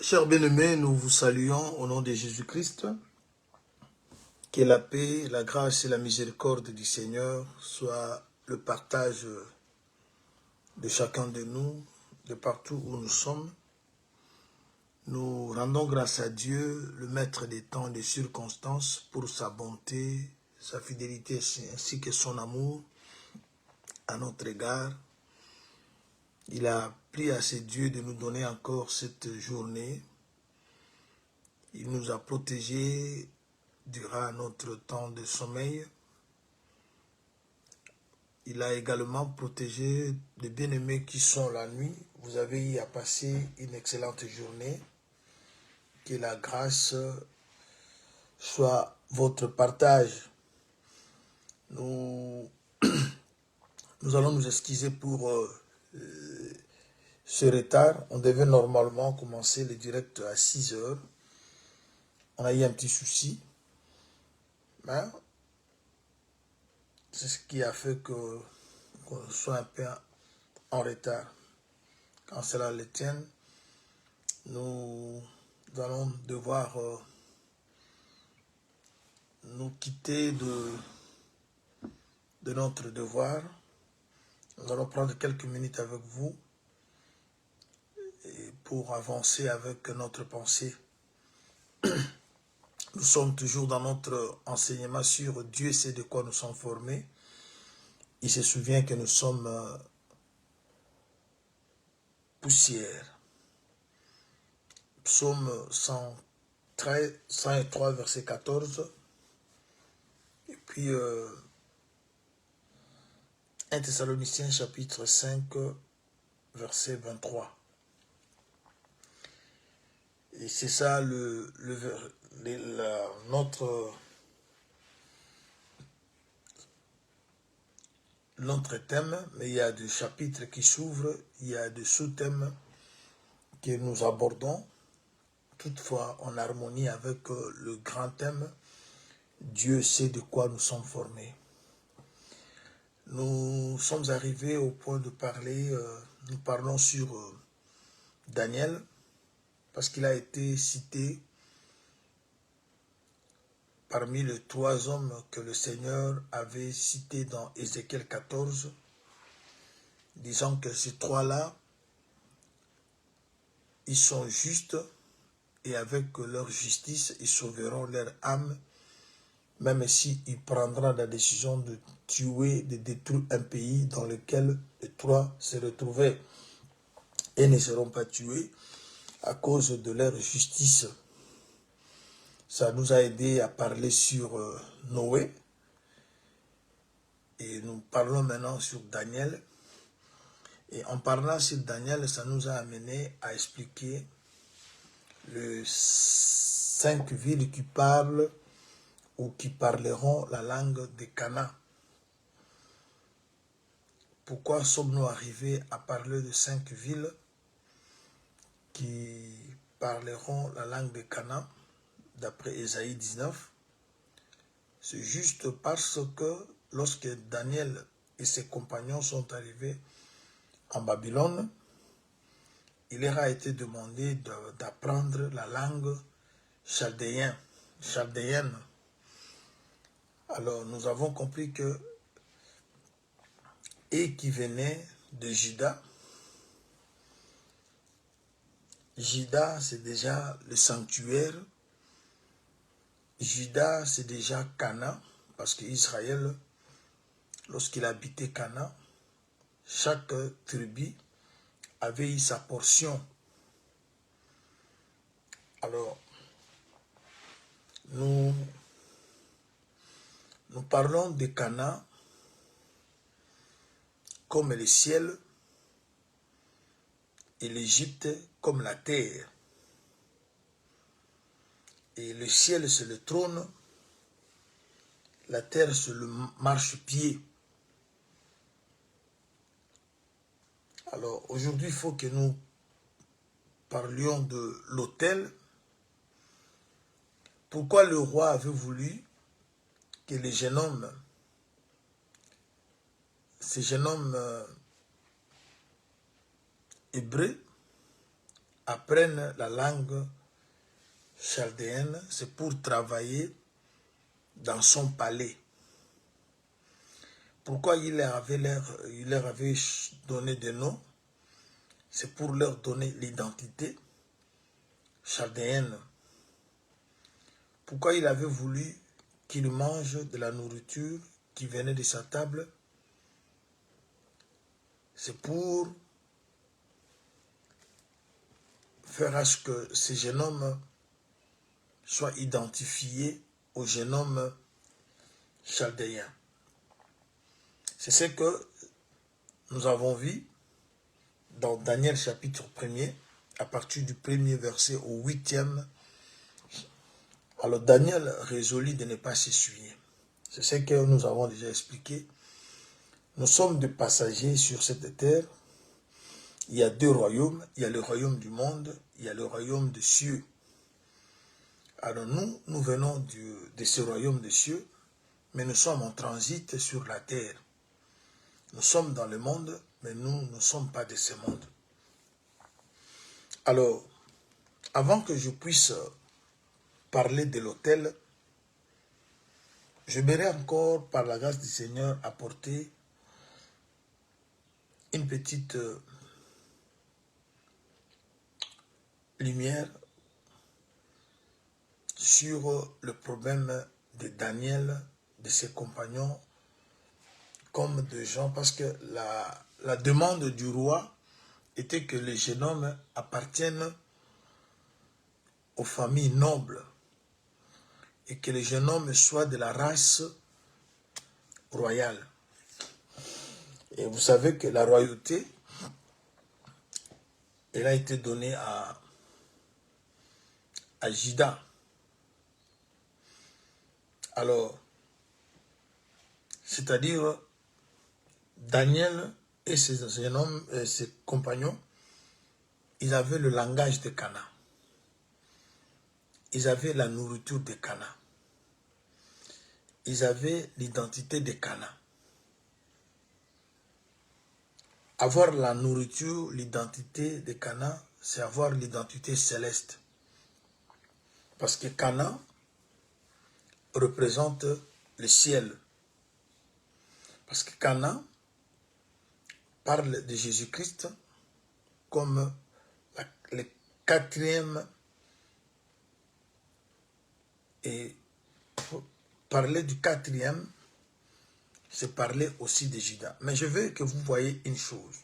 Chers bien-aimés, nous vous saluons au nom de Jésus-Christ. Que la paix, la grâce et la miséricorde du Seigneur soient le partage de chacun de nous, de partout où nous sommes. Nous rendons grâce à Dieu, le maître des temps et des circonstances, pour sa bonté, sa fidélité ainsi que son amour à notre égard. Il a pris à ses dieux de nous donner encore cette journée. Il nous a protégés durant notre temps de sommeil. Il a également protégé les bien-aimés qui sont la nuit. Vous avez eu à passer une excellente journée. Que la grâce soit votre partage. Nous allons nous excuser pour ce retard. On devait normalement commencer le direct à 6 heures. On a eu un petit souci. Mais c'est ce qui a fait qu'on soit un peu en retard. Quand cela le tient, nous allons devoir nous quitter de notre devoir. Nous allons prendre quelques minutes avec vous et pour avancer avec notre pensée. Nous sommes toujours dans notre enseignement sur Dieu sait de quoi nous sommes formés. Il se souvient que nous sommes poussière. Psaume 103, verset 14. Et puis 1 Thessaloniciens chapitre 5, verset 23. Et c'est ça notre thème, mais il y a des chapitres qui s'ouvrent, il y a des sous-thèmes que nous abordons, toutefois en harmonie avec le grand thème, Dieu sait de quoi nous sommes formés. Nous sommes arrivés au point de parler, nous parlons sur Daniel, parce qu'il a été cité parmi les 3 hommes que le Seigneur avait cités dans Ézéchiel 14, disant que ces 3-là, ils sont justes et avec leur justice, ils sauveront leur âme, même s'il prendra la décision de tuer, de détruire un pays dans lequel les 3 se retrouvaient et ne seront pas tués à cause de leur justice. Ça nous a aidé à parler sur Noé. Et nous parlons maintenant sur Daniel. Et en parlant sur Daniel, ça nous a amené à expliquer les 5 villes qui parlent ou qui parleront la langue de Canaan. Pourquoi sommes-nous arrivés à parler de 5 villes qui parleront la langue de Canaan, d'après Ésaïe 19? C'est juste parce que lorsque Daniel et ses compagnons sont arrivés en Babylone, il leur a été demandé d'apprendre la langue chaldéenne. Alors nous avons compris que et qui venait de Juda. Juda, c'est déjà le sanctuaire. Juda, c'est déjà Canaan, parce qu'Israël, lorsqu'il habitait Canaan, chaque tribu avait eu sa portion. Alors, nous parlons de Canaan comme le ciel et l'Égypte comme la terre. Et le ciel, c'est le trône, la terre, c'est le marchepied. Alors, aujourd'hui, il faut que nous parlions de l'autel. Pourquoi le roi avait voulu que les jeunes hommes, ces jeunes hommes hébreux, apprennent la langue chaldéenne, c'est pour travailler dans son palais. Pourquoi il leur avait donné des noms? C'est pour leur donner l'identité chaldéenne. Pourquoi il avait voulu qu'ils mangent de la nourriture qui venait de sa table? C'est pour faire à ce que ce jeune homme soit identifié au jeune homme chaldéen. C'est ce que nous avons vu dans Daniel chapitre 1er, à partir du 1er verset au 8e. Alors Daniel résolut de ne pas s'essuyer. C'est ce que nous avons déjà expliqué. Nous sommes des passagers sur cette terre. Il y a deux royaumes. Il y a le royaume du monde, il y a le royaume des cieux. Alors nous venons de ce royaume des cieux, mais nous sommes en transit sur la terre. Nous sommes dans le monde, mais nous ne sommes pas de ce monde. Alors, avant que je puisse parler de l'autel, j'aimerais encore, par la grâce du Seigneur, apporter une petite lumière sur le problème de Daniel, de ses compagnons, comme de gens, parce que la demande du roi était que les jeunes hommes appartiennent aux familles nobles et que les jeunes hommes soient de la race royale. Et vous savez que la royauté, elle a été donnée à Juda. Alors, c'est-à-dire Daniel et ses jeunes hommes, ses compagnons, ils avaient le langage de Cana. Ils avaient la nourriture de Cana. Ils avaient l'identité de Cana. Avoir la nourriture, l'identité de Cana, c'est avoir l'identité céleste. Parce que Cana représente le ciel. Parce que Cana parle de Jésus-Christ comme le quatrième. Et parler du quatrième, c'est parler aussi de Judas. Mais je veux que vous voyez une chose.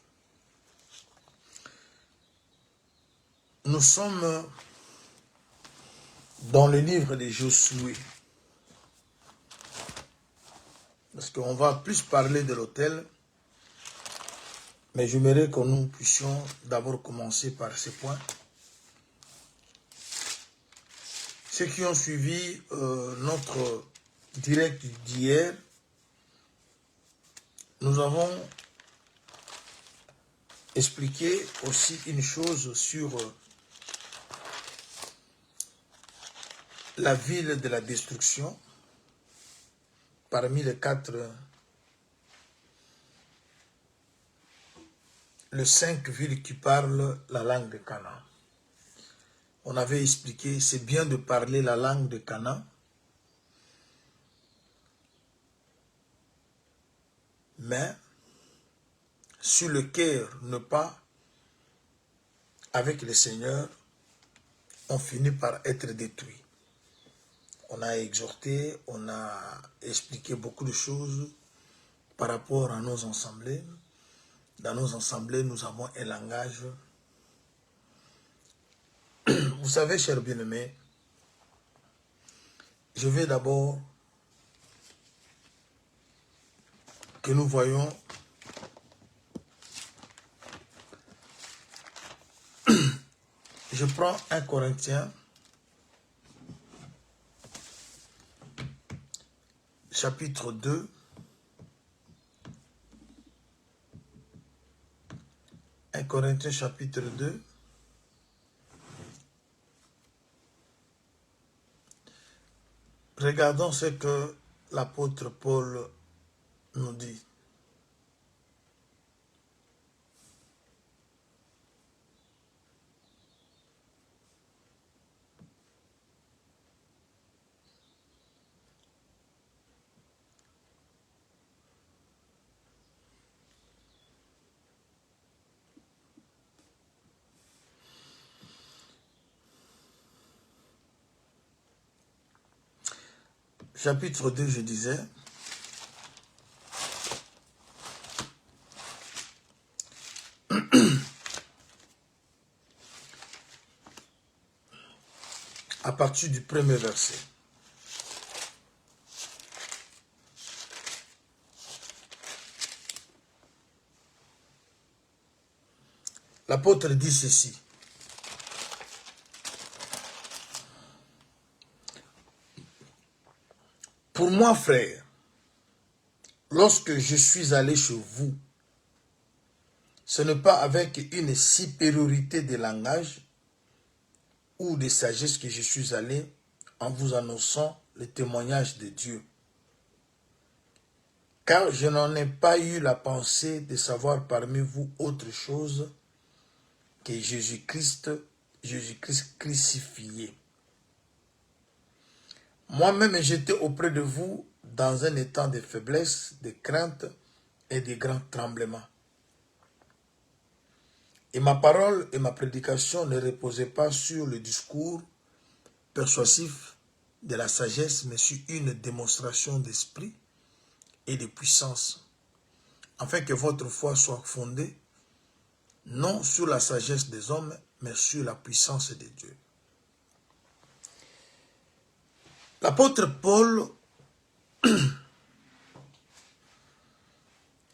Nous sommes dans le livre de Josué. Parce qu'on va plus parler de l'autel. Mais j'aimerais que nous puissions d'abord commencer par ces points. Ceux qui ont suivi notre direct d'hier, nous avons expliqué aussi une chose sur la ville de la destruction, parmi les les 5 villes qui parlent la langue de Canaan. On avait expliqué, c'est bien de parler la langue de Canaan, mais sur le cœur ne pas avec le Seigneur, on finit par être détruit. On a exhorté, on a expliqué beaucoup de choses par rapport à nos assemblées. Dans nos assemblées, nous avons un langage. Vous savez, chers bien-aimés, je vais d'abord que nous voyons je prends 1 Corinthiens chapitre 2 1 Corinthiens chapitre 2 regardons ce que l'apôtre Paul nous dit. chapitre 2, je disais. À partir du premier verset. L'apôtre dit ceci. Pour moi, frère, lorsque je suis allé chez vous, ce n'est pas avec une supériorité de langage ou de sagesse que je suis allé en vous annonçant le témoignage de Dieu. Car je n'en ai pas eu la pensée de savoir parmi vous autre chose que Jésus-Christ crucifié. Moi-même, j'étais auprès de vous dans un état de faiblesse, de crainte et de grand tremblement. Et ma parole et ma prédication ne reposaient pas sur le discours persuasif de la sagesse, mais sur une démonstration d'esprit et de puissance, afin que votre foi soit fondée non sur la sagesse des hommes, mais sur la puissance de Dieu. L'apôtre Paul,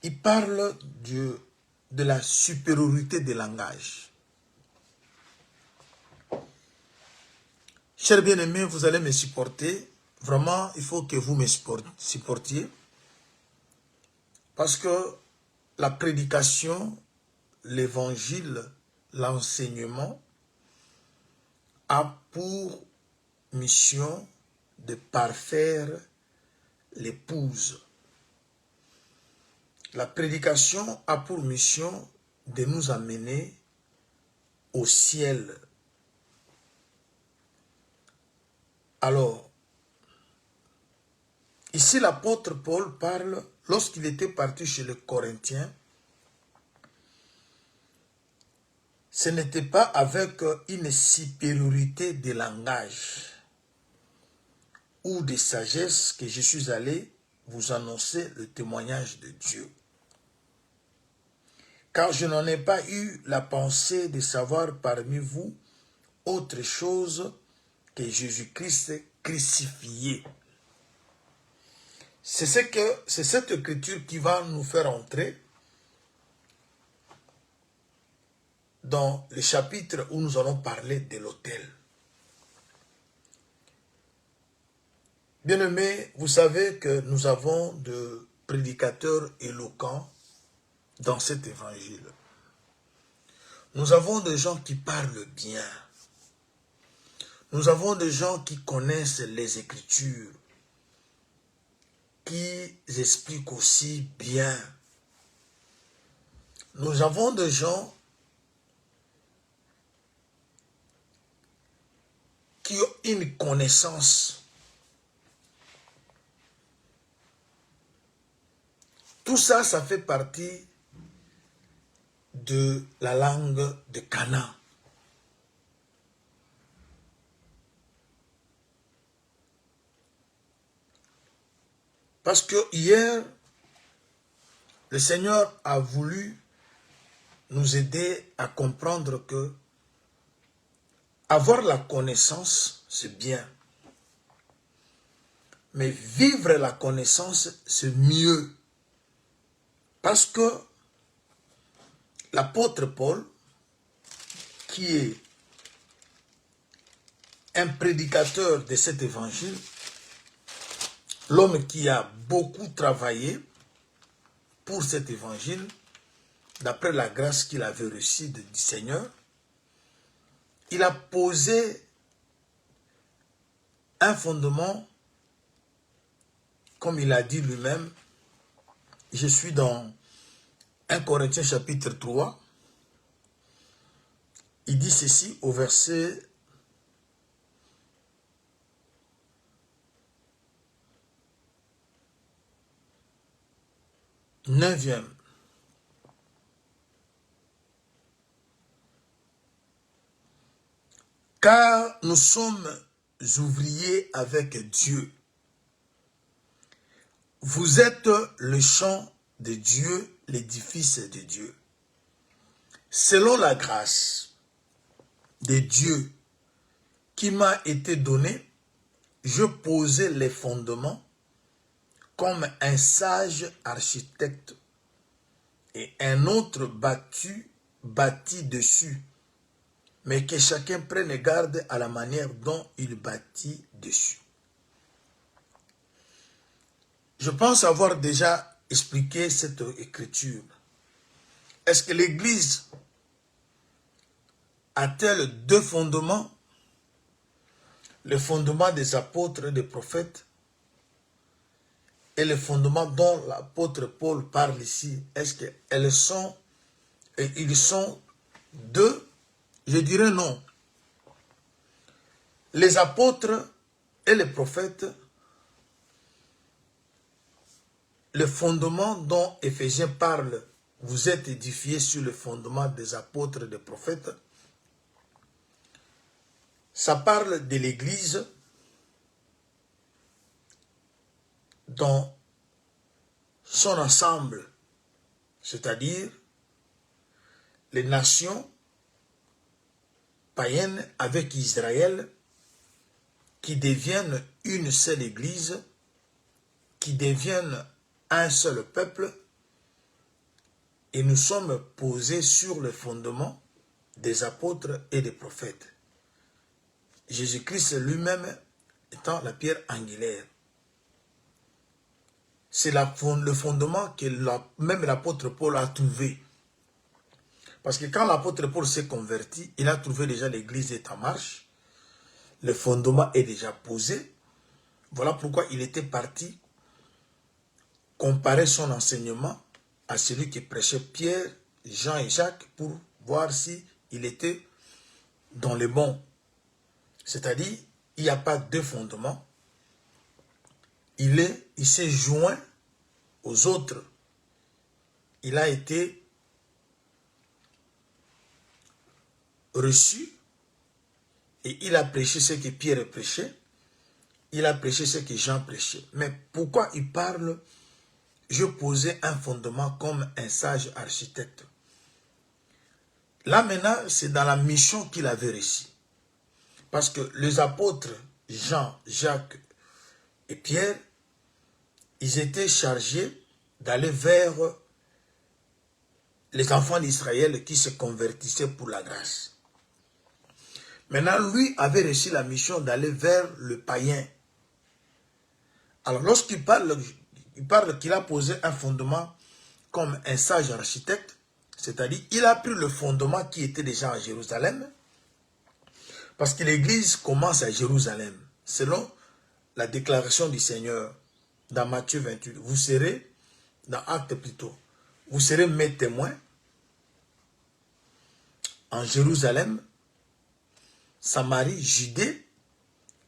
il parle de la supériorité des langages. Chers bien-aimés, vous allez me supporter. Vraiment, il faut que vous me supportiez. Parce que la prédication, l'évangile, l'enseignement a pour mission de parfaire l'épouse. La prédication a pour mission de nous amener au ciel. Alors, ici l'apôtre Paul parle, lorsqu'il était parti chez les Corinthiens, ce n'était pas avec une supériorité de langage ou de sagesse que je suis allé vous annoncer le témoignage de Dieu. Car je n'en ai pas eu la pensée de savoir parmi vous autre chose que Jésus-Christ crucifié. C'est cette écriture qui va nous faire entrer dans le chapitre où nous allons parler de l'autel. Bien-aimés, vous savez que nous avons de prédicateurs éloquents dans cet évangile. Nous avons des gens qui parlent bien. Nous avons des gens qui connaissent les Écritures, qui expliquent aussi bien. Nous avons des gens qui ont une connaissance. Tout ça, ça fait partie de la langue de Canaan. Parce que hier, le Seigneur a voulu nous aider à comprendre que avoir la connaissance, c'est bien. Mais vivre la connaissance, c'est mieux. Parce que l'apôtre Paul, qui est un prédicateur de cet évangile, l'homme qui a beaucoup travaillé pour cet évangile, d'après la grâce qu'il avait reçue du Seigneur, il a posé un fondement, comme il a dit lui-même. Je suis dans 1 Corinthiens chapitre 3. Il dit ceci au verset 9e. Car nous sommes ouvriers avec Dieu. vous êtes le champ de Dieu, l'édifice de Dieu. Selon la grâce de Dieu qui m'a été donnée, je posais les fondements comme un sage architecte et un autre bâtit dessus, mais que chacun prenne garde à la manière dont il bâtit dessus. Je pense avoir déjà expliqué cette écriture. Est-ce que l'Église a-t-elle deux fondements? Le fondement des apôtres et des prophètes et le fondement dont l'apôtre Paul parle ici. Est-ce qu'ils sont deux? Je dirais non. Les apôtres et les prophètes, le fondement dont Éphésiens parle, vous êtes édifiés sur le fondement des apôtres et des prophètes, ça parle de l'Église dans son ensemble, c'est-à-dire les nations païennes avec Israël qui deviennent une seule Église, qui deviennent un seul peuple, et nous sommes posés sur le fondement des apôtres et des prophètes. Jésus-Christ lui-même étant la pierre angulaire. C'est le fondement que même l'apôtre Paul a trouvé. Parce que quand l'apôtre Paul s'est converti, il a trouvé déjà l'église est en marche. Le fondement est déjà posé. Voilà pourquoi il était parti comparer son enseignement à celui qui prêchait Pierre, Jean et Jacques pour voir si il était dans le bon. C'est-à-dire, il n'y a pas deux fondements. Il s'est joint aux autres. Il a été reçu et il a prêché ce que Pierre prêchait. Il a prêché ce que Jean prêchait. Mais pourquoi il parle? Je posais un fondement comme un sage architecte. Là maintenant, c'est dans la mission qu'il avait reçue. Parce que les apôtres Jean, Jacques et Pierre, ils étaient chargés d'aller vers les enfants d'Israël qui se convertissaient pour la grâce. Maintenant, lui avait reçu la mission d'aller vers le païen. Alors, lorsqu'il parle qu'il a posé un fondement comme un sage architecte, c'est-à-dire il a pris le fondement qui était déjà à Jérusalem, parce que l'église commence à Jérusalem, selon la déclaration du Seigneur dans Matthieu 28. Vous serez, dans Actes plutôt, vous serez mes témoins en Jérusalem, Samarie, Judée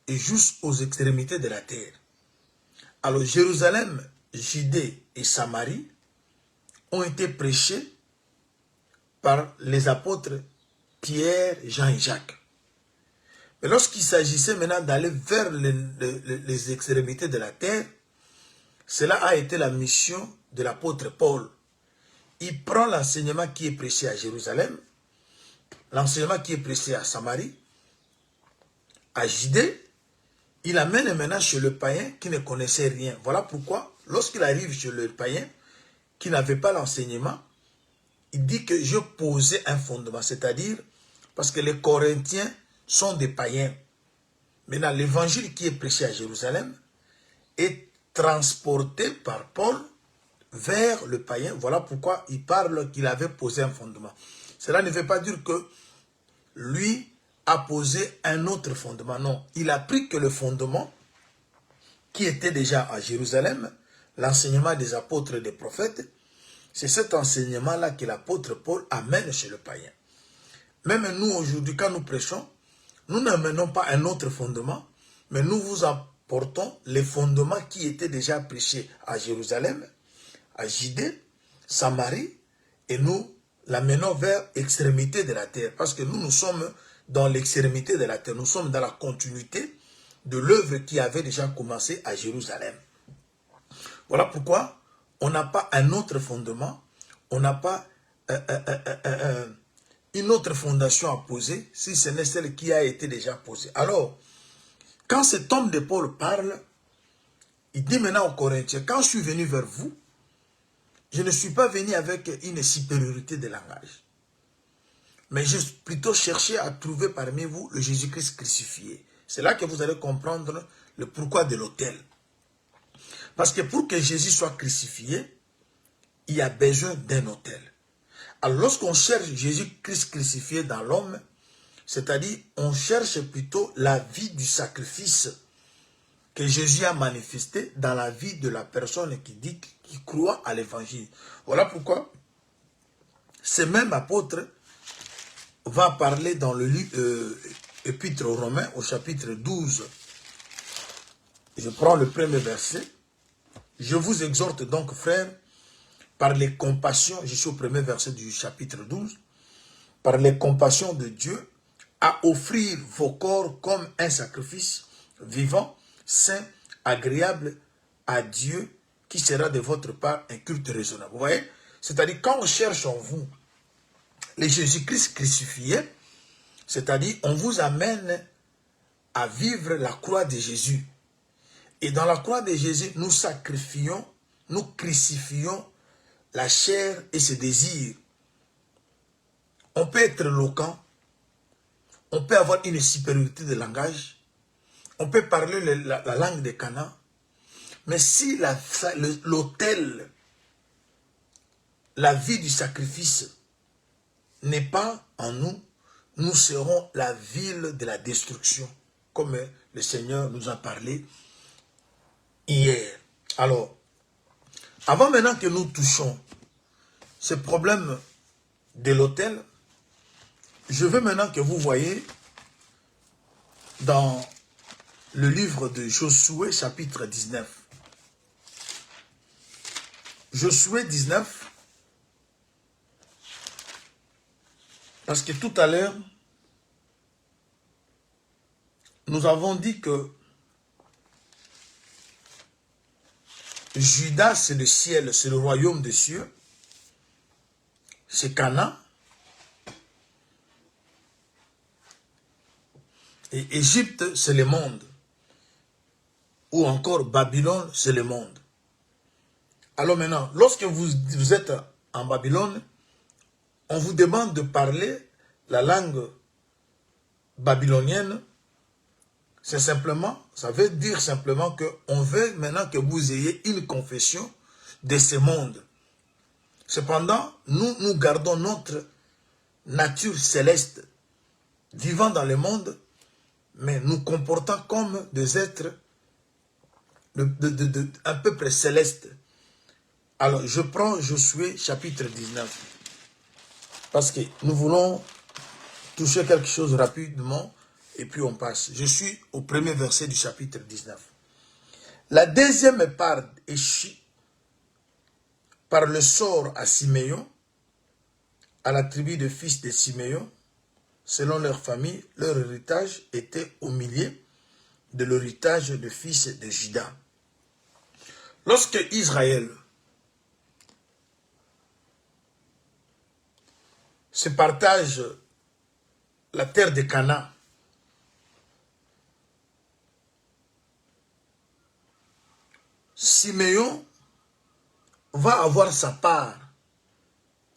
et jusqu'aux extrémités de la terre. Alors Jérusalem, Judée et Samarie ont été prêchés par les apôtres Pierre, Jean et Jacques. Mais lorsqu'il s'agissait maintenant d'aller vers les extrémités de la terre, cela a été la mission de l'apôtre Paul. Il prend l'enseignement qui est prêché à Jérusalem, l'enseignement qui est prêché à Samarie, à Judée, il amène maintenant chez le païen qui ne connaissait rien. Voilà pourquoi, lorsqu'il arrive chez le païen qui n'avait pas l'enseignement, il dit que je posais un fondement, c'est-à-dire parce que les Corinthiens sont des païens. Maintenant, l'évangile qui est prêché à Jérusalem est transporté par Paul vers le païen. Voilà pourquoi il parle qu'il avait posé un fondement. Cela ne veut pas dire que lui a posé un autre fondement. Non, il a pris que le fondement qui était déjà à Jérusalem, l'enseignement des apôtres et des prophètes, c'est cet enseignement-là que l'apôtre Paul amène chez le païen. Même nous, aujourd'hui, quand nous prêchons, nous n'amenons pas un autre fondement, mais nous vous apportons les fondements qui étaient déjà prêchés à Jérusalem, à Judée, Samarie, et nous l'amenons vers l'extrémité de la terre. Parce que nous sommes dans l'extrémité de la terre. Nous sommes dans la continuité de l'œuvre qui avait déjà commencé à Jérusalem. Voilà pourquoi on n'a pas un autre fondement, on n'a pas une autre fondation à poser si ce n'est celle qui a été déjà posée. Alors, quand cet homme de Paul parle, il dit maintenant aux Corinthiens, quand je suis venu vers vous, je ne suis pas venu avec une supériorité de langage. Mais j'ai plutôt cherché à trouver parmi vous le Jésus-Christ crucifié. C'est là que vous allez comprendre le pourquoi de l'autel. Parce que pour que Jésus soit crucifié, il y a besoin d'un autel. Alors lorsqu'on cherche Jésus-Christ crucifié dans l'homme, c'est-à-dire on cherche plutôt la vie du sacrifice que Jésus a manifesté dans la vie de la personne qui croit à l'évangile. Voilà pourquoi ce même apôtre va parler dans le épître aux Romains au chapitre 12. Je prends le premier verset. Je vous exhorte donc, frères, par les compassions, je suis au premier verset du chapitre 12, par les compassions de Dieu, à offrir vos corps comme un sacrifice vivant, saint, agréable à Dieu, qui sera de votre part un culte raisonnable. Vous voyez? C'est-à-dire, quand on cherche en vous le Jésus-Christ crucifié, c'est-à-dire, on vous amène à vivre la croix de Jésus. Et dans la croix de Jésus, nous sacrifions, nous crucifions la chair et ses désirs. On peut être éloquent, on peut avoir une supériorité de langage, on peut parler la langue des Canaan, mais si l'autel, la vie du sacrifice n'est pas en nous, nous serons la ville de la destruction, comme le Seigneur nous a parlé hier. Alors, avant maintenant que nous touchions ce problème de l'autel, je veux maintenant que vous voyez dans le livre de Josué, chapitre 19. Josué 19, parce que tout à l'heure, nous avons dit que Juda, c'est le ciel, c'est le royaume des cieux, c'est Canaan, et Égypte, c'est le monde, ou encore Babylone, c'est le monde. Alors maintenant, lorsque vous êtes en Babylone, on vous demande de parler la langue babylonienne. C'est simplement, ça veut dire simplement qu'on veut maintenant que vous ayez une confession de ce monde. Cependant, nous gardons notre nature céleste, vivant dans le monde, mais nous comportant comme des êtres, un peuple céleste. Alors, je prends Josué chapitre 19. Parce que nous voulons toucher quelque chose rapidement et puis on passe. Je suis au premier verset du chapitre 19. La deuxième part échut par le sort à Siméon, à la tribu de fils de Siméon, selon leur famille, leur héritage était au milieu de l'héritage de fils de Juda. Lorsque Israël se partage la terre de Canaan, Siméon va avoir sa part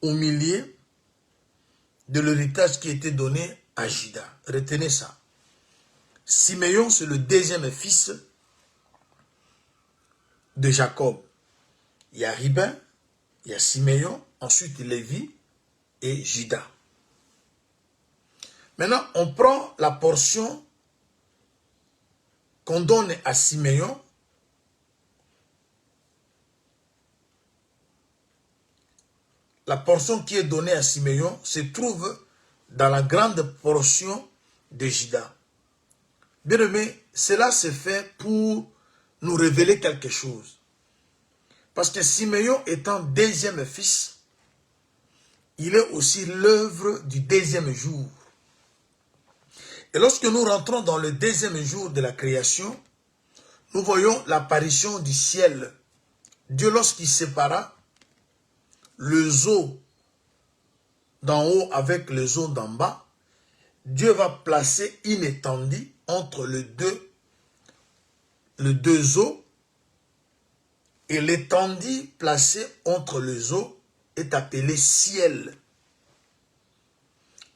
au milieu de l'héritage qui était donné à Juda. Retenez ça. Siméon, c'est le deuxième fils de Jacob. Il y a Ruben, il y a Siméon, ensuite Lévi et Juda. Maintenant, on prend la portion qu'on donne à Siméon. La portion qui est donnée à Siméon se trouve dans la grande portion de Juda. Bien aimé, cela se fait pour nous révéler quelque chose. Parce que Siméon étant deuxième fils, il est aussi l'œuvre du deuxième jour. Et lorsque nous rentrons dans le deuxième jour de la création, nous voyons l'apparition du ciel, Dieu, lorsqu'il sépara les eaux d'en haut avec les eaux d'en bas, Dieu va placer une étendue entre les deux eaux, et l'étendue placée entre les eaux est appelée ciel.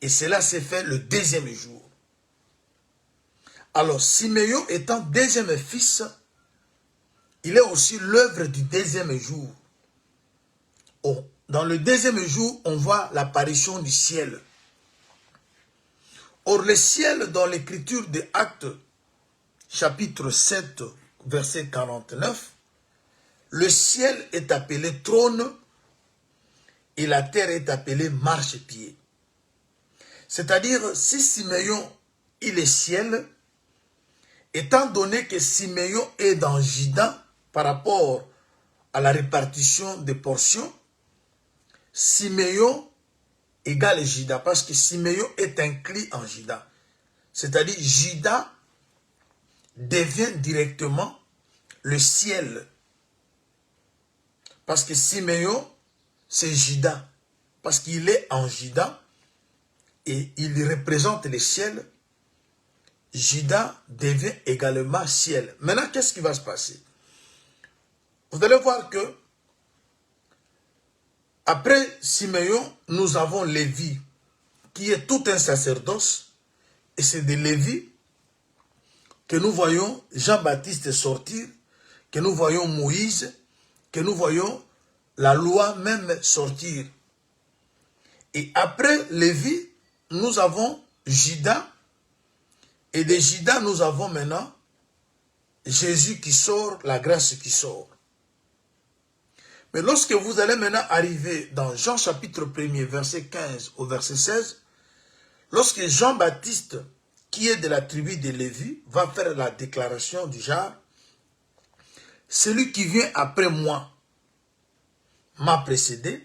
Et cela s'est fait le deuxième jour. Alors, Siméon étant deuxième fils, il est aussi l'œuvre du deuxième jour. Oh, dans le deuxième jour, on voit l'apparition du ciel. Or, le ciel, dans l'écriture des Actes, chapitre 7, verset 49, le ciel est appelé trône et la terre est appelée marchepied. C'est-à-dire, si Siméon, il est ciel, étant donné que Siméon est dans Juda par rapport à la répartition des portions, Siméon égale Juda, parce que Siméon est inclus en Juda. C'est-à-dire, Juda devient directement le ciel. Parce que Siméon, c'est Juda. Parce qu'il est en Juda et il représente le ciel. Juda devient également ciel. Maintenant, qu'est-ce qui va se passer? Vous allez voir que après Siméon, nous avons Lévi, qui est tout un sacerdoce. Et c'est de Lévi que nous voyons Jean-Baptiste sortir, que nous voyons Moïse, que nous voyons la loi même sortir. Et après Lévi, nous avons Juda. Et de Juda, nous avons maintenant Jésus qui sort, la grâce qui sort. Mais lorsque vous allez maintenant arriver dans Jean chapitre 1er, verset 15 au verset 16, lorsque Jean-Baptiste, qui est de la tribu de Lévi, va faire la déclaration du genre, celui qui vient après moi m'a précédé,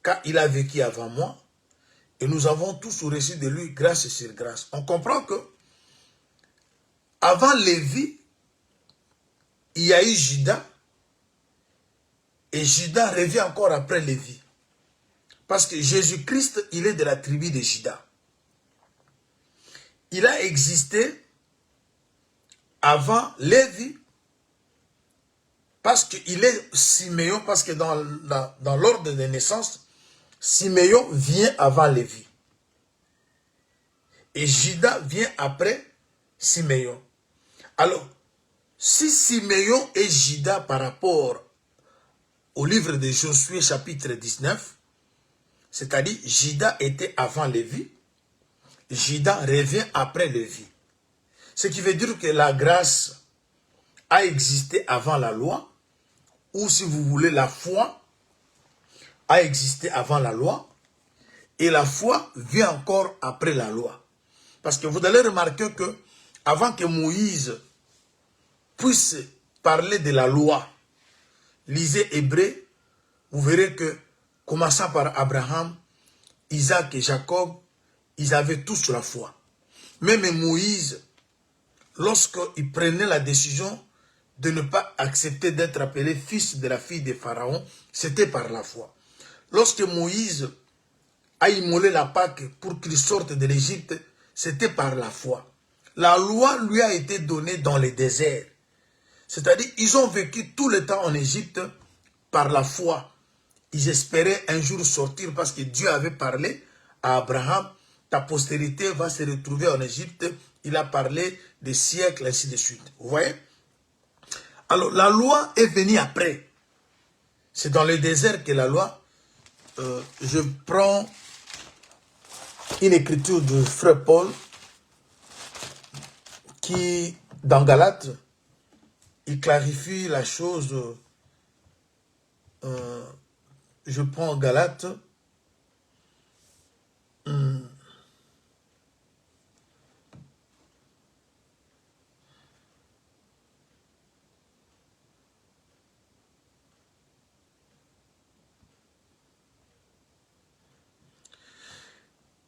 car il a vécu avant moi, et nous avons tous reçu de lui grâce sur grâce. On comprend que avant Lévi, il y a eu Juda, et Juda revient encore après Lévi. Parce que Jésus-Christ, il est de la tribu de Juda. Il a existé avant Lévi, parce qu'il est Siméon, parce que dans l'ordre de naissance, Siméon vient avant Lévi. Et Juda vient après Siméon. Alors, si Siméon et Juda par rapport au livre de Josué chapitre 19, c'est-à-dire Juda était avant Lévi, Juda revient après Lévi. Ce qui veut dire que la grâce a existé avant la loi, ou si vous voulez, la foi a existé avant la loi, et la foi vient encore après la loi. Parce que vous allez remarquer que avant que Moïse puisse parler de la loi, lisez Hébreu, vous verrez que, commençant par Abraham, Isaac et Jacob, ils avaient tous la foi. Même Moïse, lorsqu'il prenait la décision de ne pas accepter d'être appelé fils de la fille de Pharaon, c'était par la foi. Lorsque Moïse a immolé la Pâque pour qu'il sorte de l'Égypte, c'était par la foi. La loi lui a été donnée dans le désert. C'est-à-dire, ils ont vécu tout le temps en Égypte par la foi. Ils espéraient un jour sortir parce que Dieu avait parlé à Abraham, ta postérité va se retrouver en Égypte. Il a parlé des siècles, ainsi de suite. Vous voyez? Alors, la loi est venue après. C'est dans le désert que la loi... je prends une écriture de frère Paul qui, dans Galates, il clarifie la chose. Je prends Galates.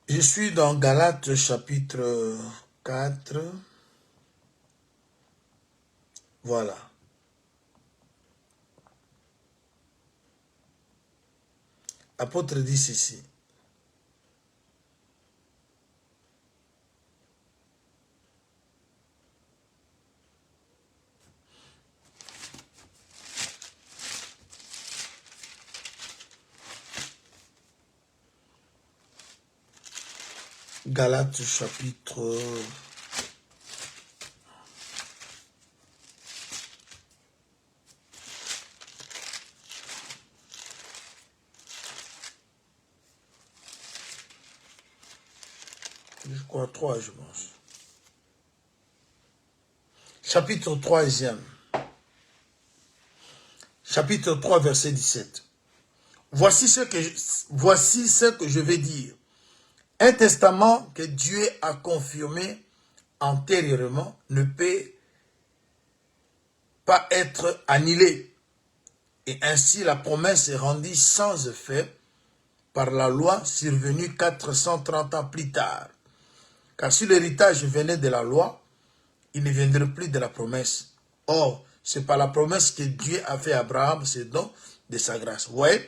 Je suis dans Galates chapitre 4. Voilà. L'apôtre dit ceci. Galates chapitre... Je crois 3, je pense. Chapitre 3e. Chapitre 3, verset 17. Voici ce que je vais dire. Un testament que Dieu a confirmé antérieurement ne peut pas être annulé. Et ainsi la promesse est rendue sans effet par la loi survenue 430 ans plus tard. Car si l'héritage venait de la loi, il ne viendrait plus de la promesse. Or, c'est par la promesse que Dieu a fait à Abraham, c'est don de sa grâce. Vous voyez?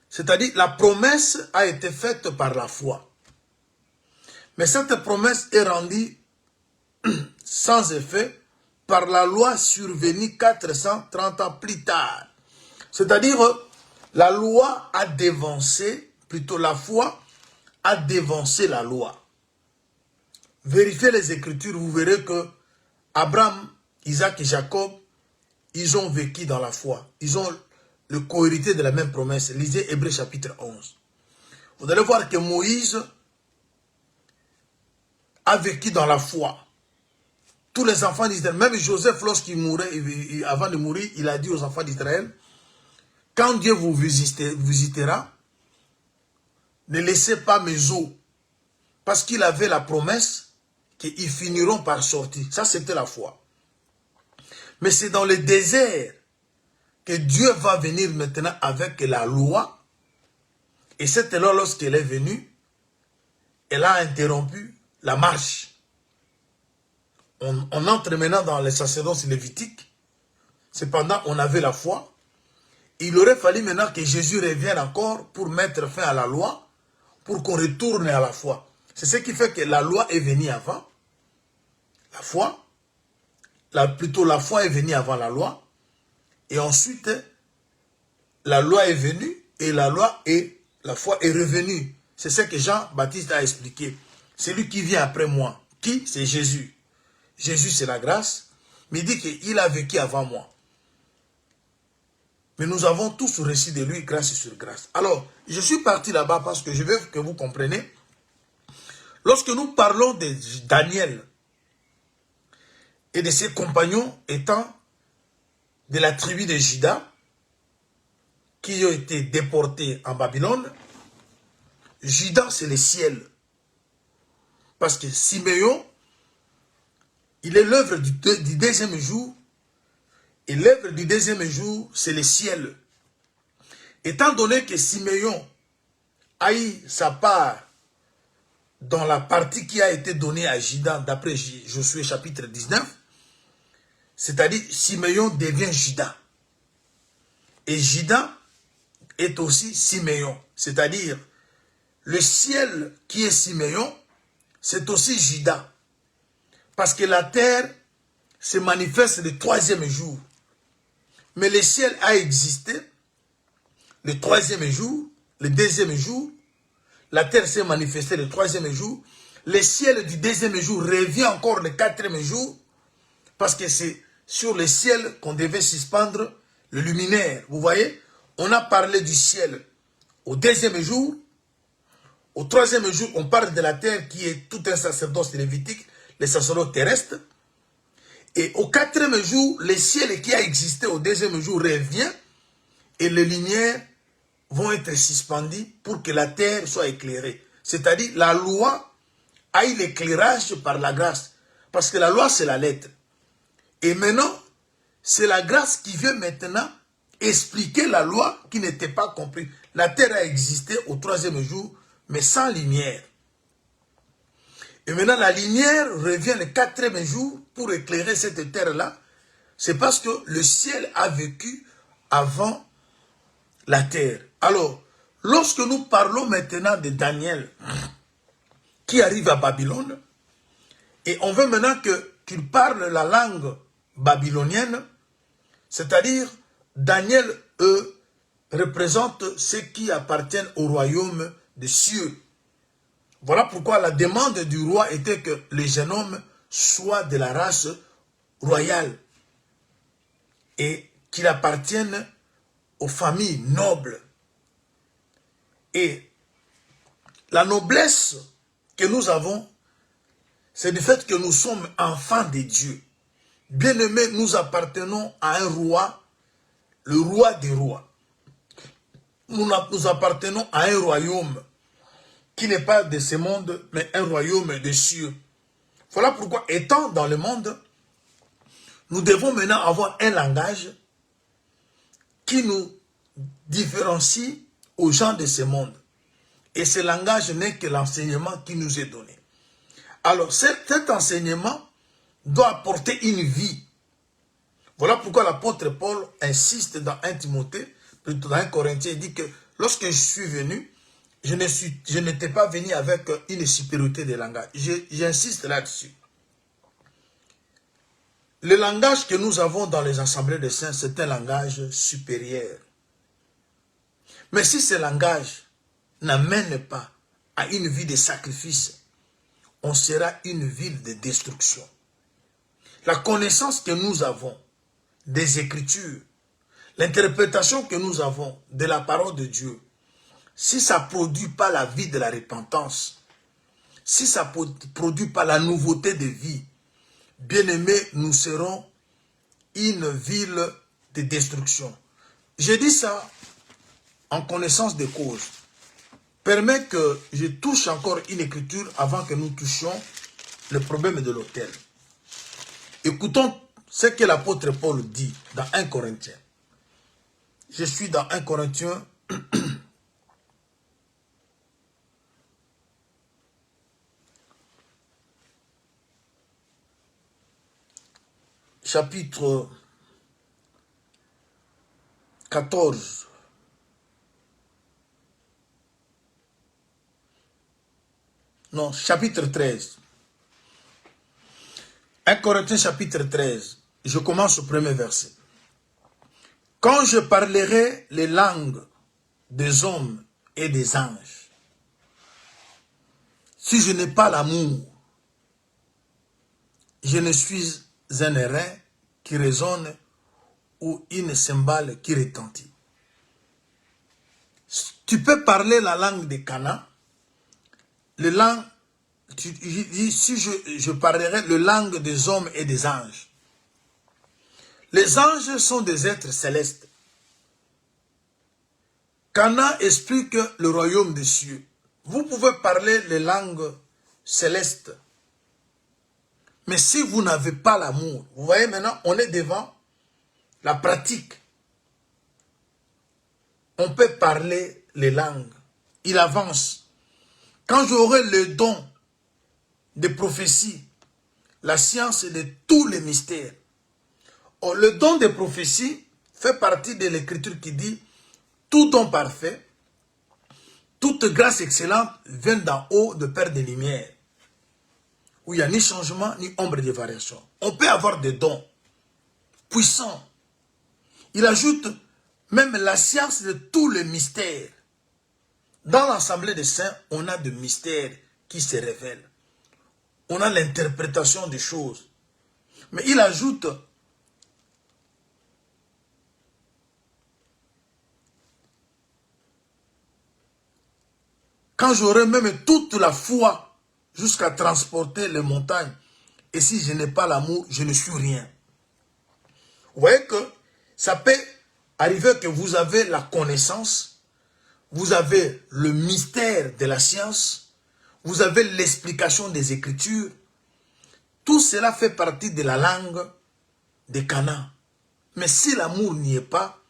C'est-à-dire, la promesse a été faite par la foi. Mais cette promesse est rendue sans effet par la loi survenue 430 ans plus tard. C'est-à-dire, la loi a dévancé, plutôt la foi a dévancé la loi. Vérifiez les Écritures, vous verrez que Abraham, Isaac et Jacob, ils ont vécu dans la foi. Ils ont le co-hérité de la même promesse. Lisez Hébreux chapitre 11. Vous allez voir que Moïse a vécu dans la foi. Tous les enfants d'Israël, même Joseph, lorsqu'il mourait, avant de mourir, il a dit aux enfants d'Israël, quand Dieu vous visitera, ne laissez pas mes os. Parce qu'il avait la promesse qu'ils finiront par sortir. Ça, c'était la foi. Mais c'est dans le désert que Dieu va venir maintenant avec la loi. Et cette loi, lorsqu'elle est venue, elle a interrompu la marche. On entre maintenant dans les sacerdoces lévitiques. Cependant, on avait la foi. Il aurait fallu maintenant que Jésus revienne encore pour mettre fin à la loi, pour qu'on retourne à la foi. C'est ce qui fait que la loi est venue avant. La foi. Plutôt la foi est venue avant la loi. Et ensuite, la loi est venue et la foi est revenue. C'est ce que Jean-Baptiste a expliqué. Celui qui vient après moi. Qui? C'est Jésus. Jésus, c'est la grâce. Mais il dit qu'il a vécu avant moi. Mais nous avons tous reçu de lui grâce sur grâce. Alors, je suis parti là-bas parce que je veux que vous compreniez. Lorsque nous parlons de Daniel et de ses compagnons étant de la tribu de Juda, qui ont été déportés en Babylone, Juda, c'est le ciel. Parce que Siméon, il est l'œuvre du deuxième jour. Et l'œuvre du deuxième jour, c'est le ciel. Étant donné que Siméon a eu sa part dans la partie qui a été donnée à Juda, d'après Josué chapitre 19, c'est-à-dire Siméon devient Juda. Et Juda est aussi Siméon. C'est-à-dire, le ciel qui est Siméon, c'est aussi Juda. Parce que la terre se manifeste le troisième jour. Mais le ciel a existé le troisième jour, le deuxième jour. La terre s'est manifestée le troisième jour. Le ciel du deuxième jour revient encore le quatrième jour. Parce que c'est sur le ciel qu'on devait suspendre le luminaire. Vous voyez, on a parlé du ciel au deuxième jour. Au troisième jour, on parle de la terre qui est tout un sacerdoce lévitique, le sacerdoce terrestre. Et au quatrième jour, le ciel qui a existé au deuxième jour revient et les lumières vont être suspendues pour que la terre soit éclairée. C'est-à-dire, la loi a eu l'éclairage par la grâce. Parce que la loi, c'est la lettre. Et maintenant, c'est la grâce qui vient maintenant expliquer la loi qui n'était pas comprise. La terre a existé au troisième jour, mais sans lumière. Et maintenant, la lumière revient le quatrième jour pour éclairer cette terre-là. C'est parce que le ciel a vécu avant la terre. Alors, lorsque nous parlons maintenant de Daniel qui arrive à Babylone, et on veut maintenant qu'il parle la langue babylonienne, c'est-à-dire Daniel, représente ceux qui appartiennent au royaume des cieux. Voilà pourquoi la demande du roi était que les jeunes hommes soient de la race royale et qu'ils appartiennent aux familles nobles. Et la noblesse que nous avons, c'est du fait que nous sommes enfants de Dieu. Bien-aimés, nous appartenons à un roi, le roi des rois. Nous appartenons à un royaume qui n'est pas de ce monde, mais un royaume des cieux. Voilà pourquoi, étant dans le monde, nous devons maintenant avoir un langage qui nous différencie aux gens de ce monde. Et ce langage n'est que l'enseignement qui nous est donné. Alors, cet enseignement doit apporter une vie. Voilà pourquoi l'apôtre Paul insiste dans 1 Timothée, plutôt dans 1 Corinthiens, il dit que lorsque je suis venu, je n'étais pas venu avec une supériorité de langage. J'insiste là-dessus. Le langage que nous avons dans les assemblées des saints, c'est un langage supérieur. Mais si ce langage n'amène pas à une vie de sacrifice, on sera une ville de destruction. La connaissance que nous avons des Écritures, l'interprétation que nous avons de la parole de Dieu, si ça ne produit pas la vie de la repentance, si ça ne produit pas la nouveauté de vie, bien-aimés, nous serons une ville de destruction. Je dis ça en connaissance des causes. Permet que je touche encore une écriture avant que nous touchions le problème de l'autel. Écoutons ce que l'apôtre Paul dit dans 1 Corinthiens. Je suis dans 1 Corinthiens chapitre 14. Non, chapitre 13. 1 Corinthiens chapitre 13. Je commence au premier verset. Quand je parlerai les langues des hommes et des anges, si je n'ai pas l'amour, je ne suis un airain qui résonne ou une cymbale qui retentit. Tu peux parler la langue des Cana, si je parlerai la langue des hommes et des anges. Les anges sont des êtres célestes. Cana explique le royaume des cieux. Vous pouvez parler les langues célestes. Mais si vous n'avez pas l'amour, vous voyez maintenant, on est devant la pratique. On peut parler les langues. Il avance. Quand j'aurai le don de prophétie, la science de tous les mystères. Oh, le don de prophétie fait partie de l'écriture qui dit tout don parfait, toute grâce excellente vient d'en haut de Père des Lumières, où il n'y a ni changement ni ombre de variation. On peut avoir des dons puissants. Il ajoute même la science de tous les mystères. Dans l'assemblée des saints, on a des mystères qui se révèlent. On a l'interprétation des choses. Mais il ajoute quand j'aurai même toute la foi jusqu'à transporter les montagnes, et si je n'ai pas l'amour, je ne suis rien. Vous voyez que ça peut arriver que vous avez la connaissance, vous avez le mystère de la science, vous avez l'explication des Écritures. Tout cela fait partie de la langue de Cana. Mais si l'amour n'y est pas,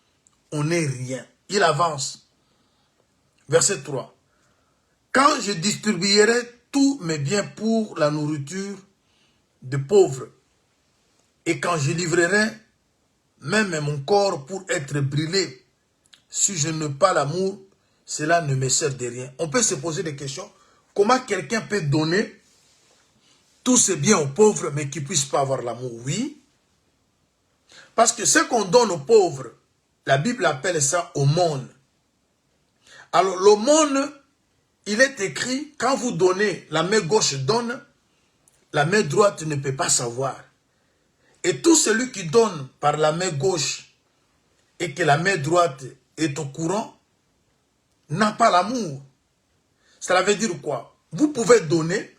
on n'est rien. Il avance. Verset 3. Quand je distribuerai tous mes biens pour la nourriture des pauvres, et quand je livrerai même mon corps pour être brûlé, si je n'ai pas l'amour, cela ne me sert de rien. On peut se poser des questions. Comment quelqu'un peut donner tous ses biens aux pauvres, mais qui ne puisse pas avoir l'amour? Oui. Parce que ce qu'on donne aux pauvres, la Bible appelle ça aumône. Alors l'aumône, il est écrit, quand vous donnez, la main gauche donne, la main droite ne peut pas savoir. Et tout celui qui donne par la main gauche et que la main droite est au courant, n'a pas l'amour. Cela veut dire quoi? Vous pouvez donner,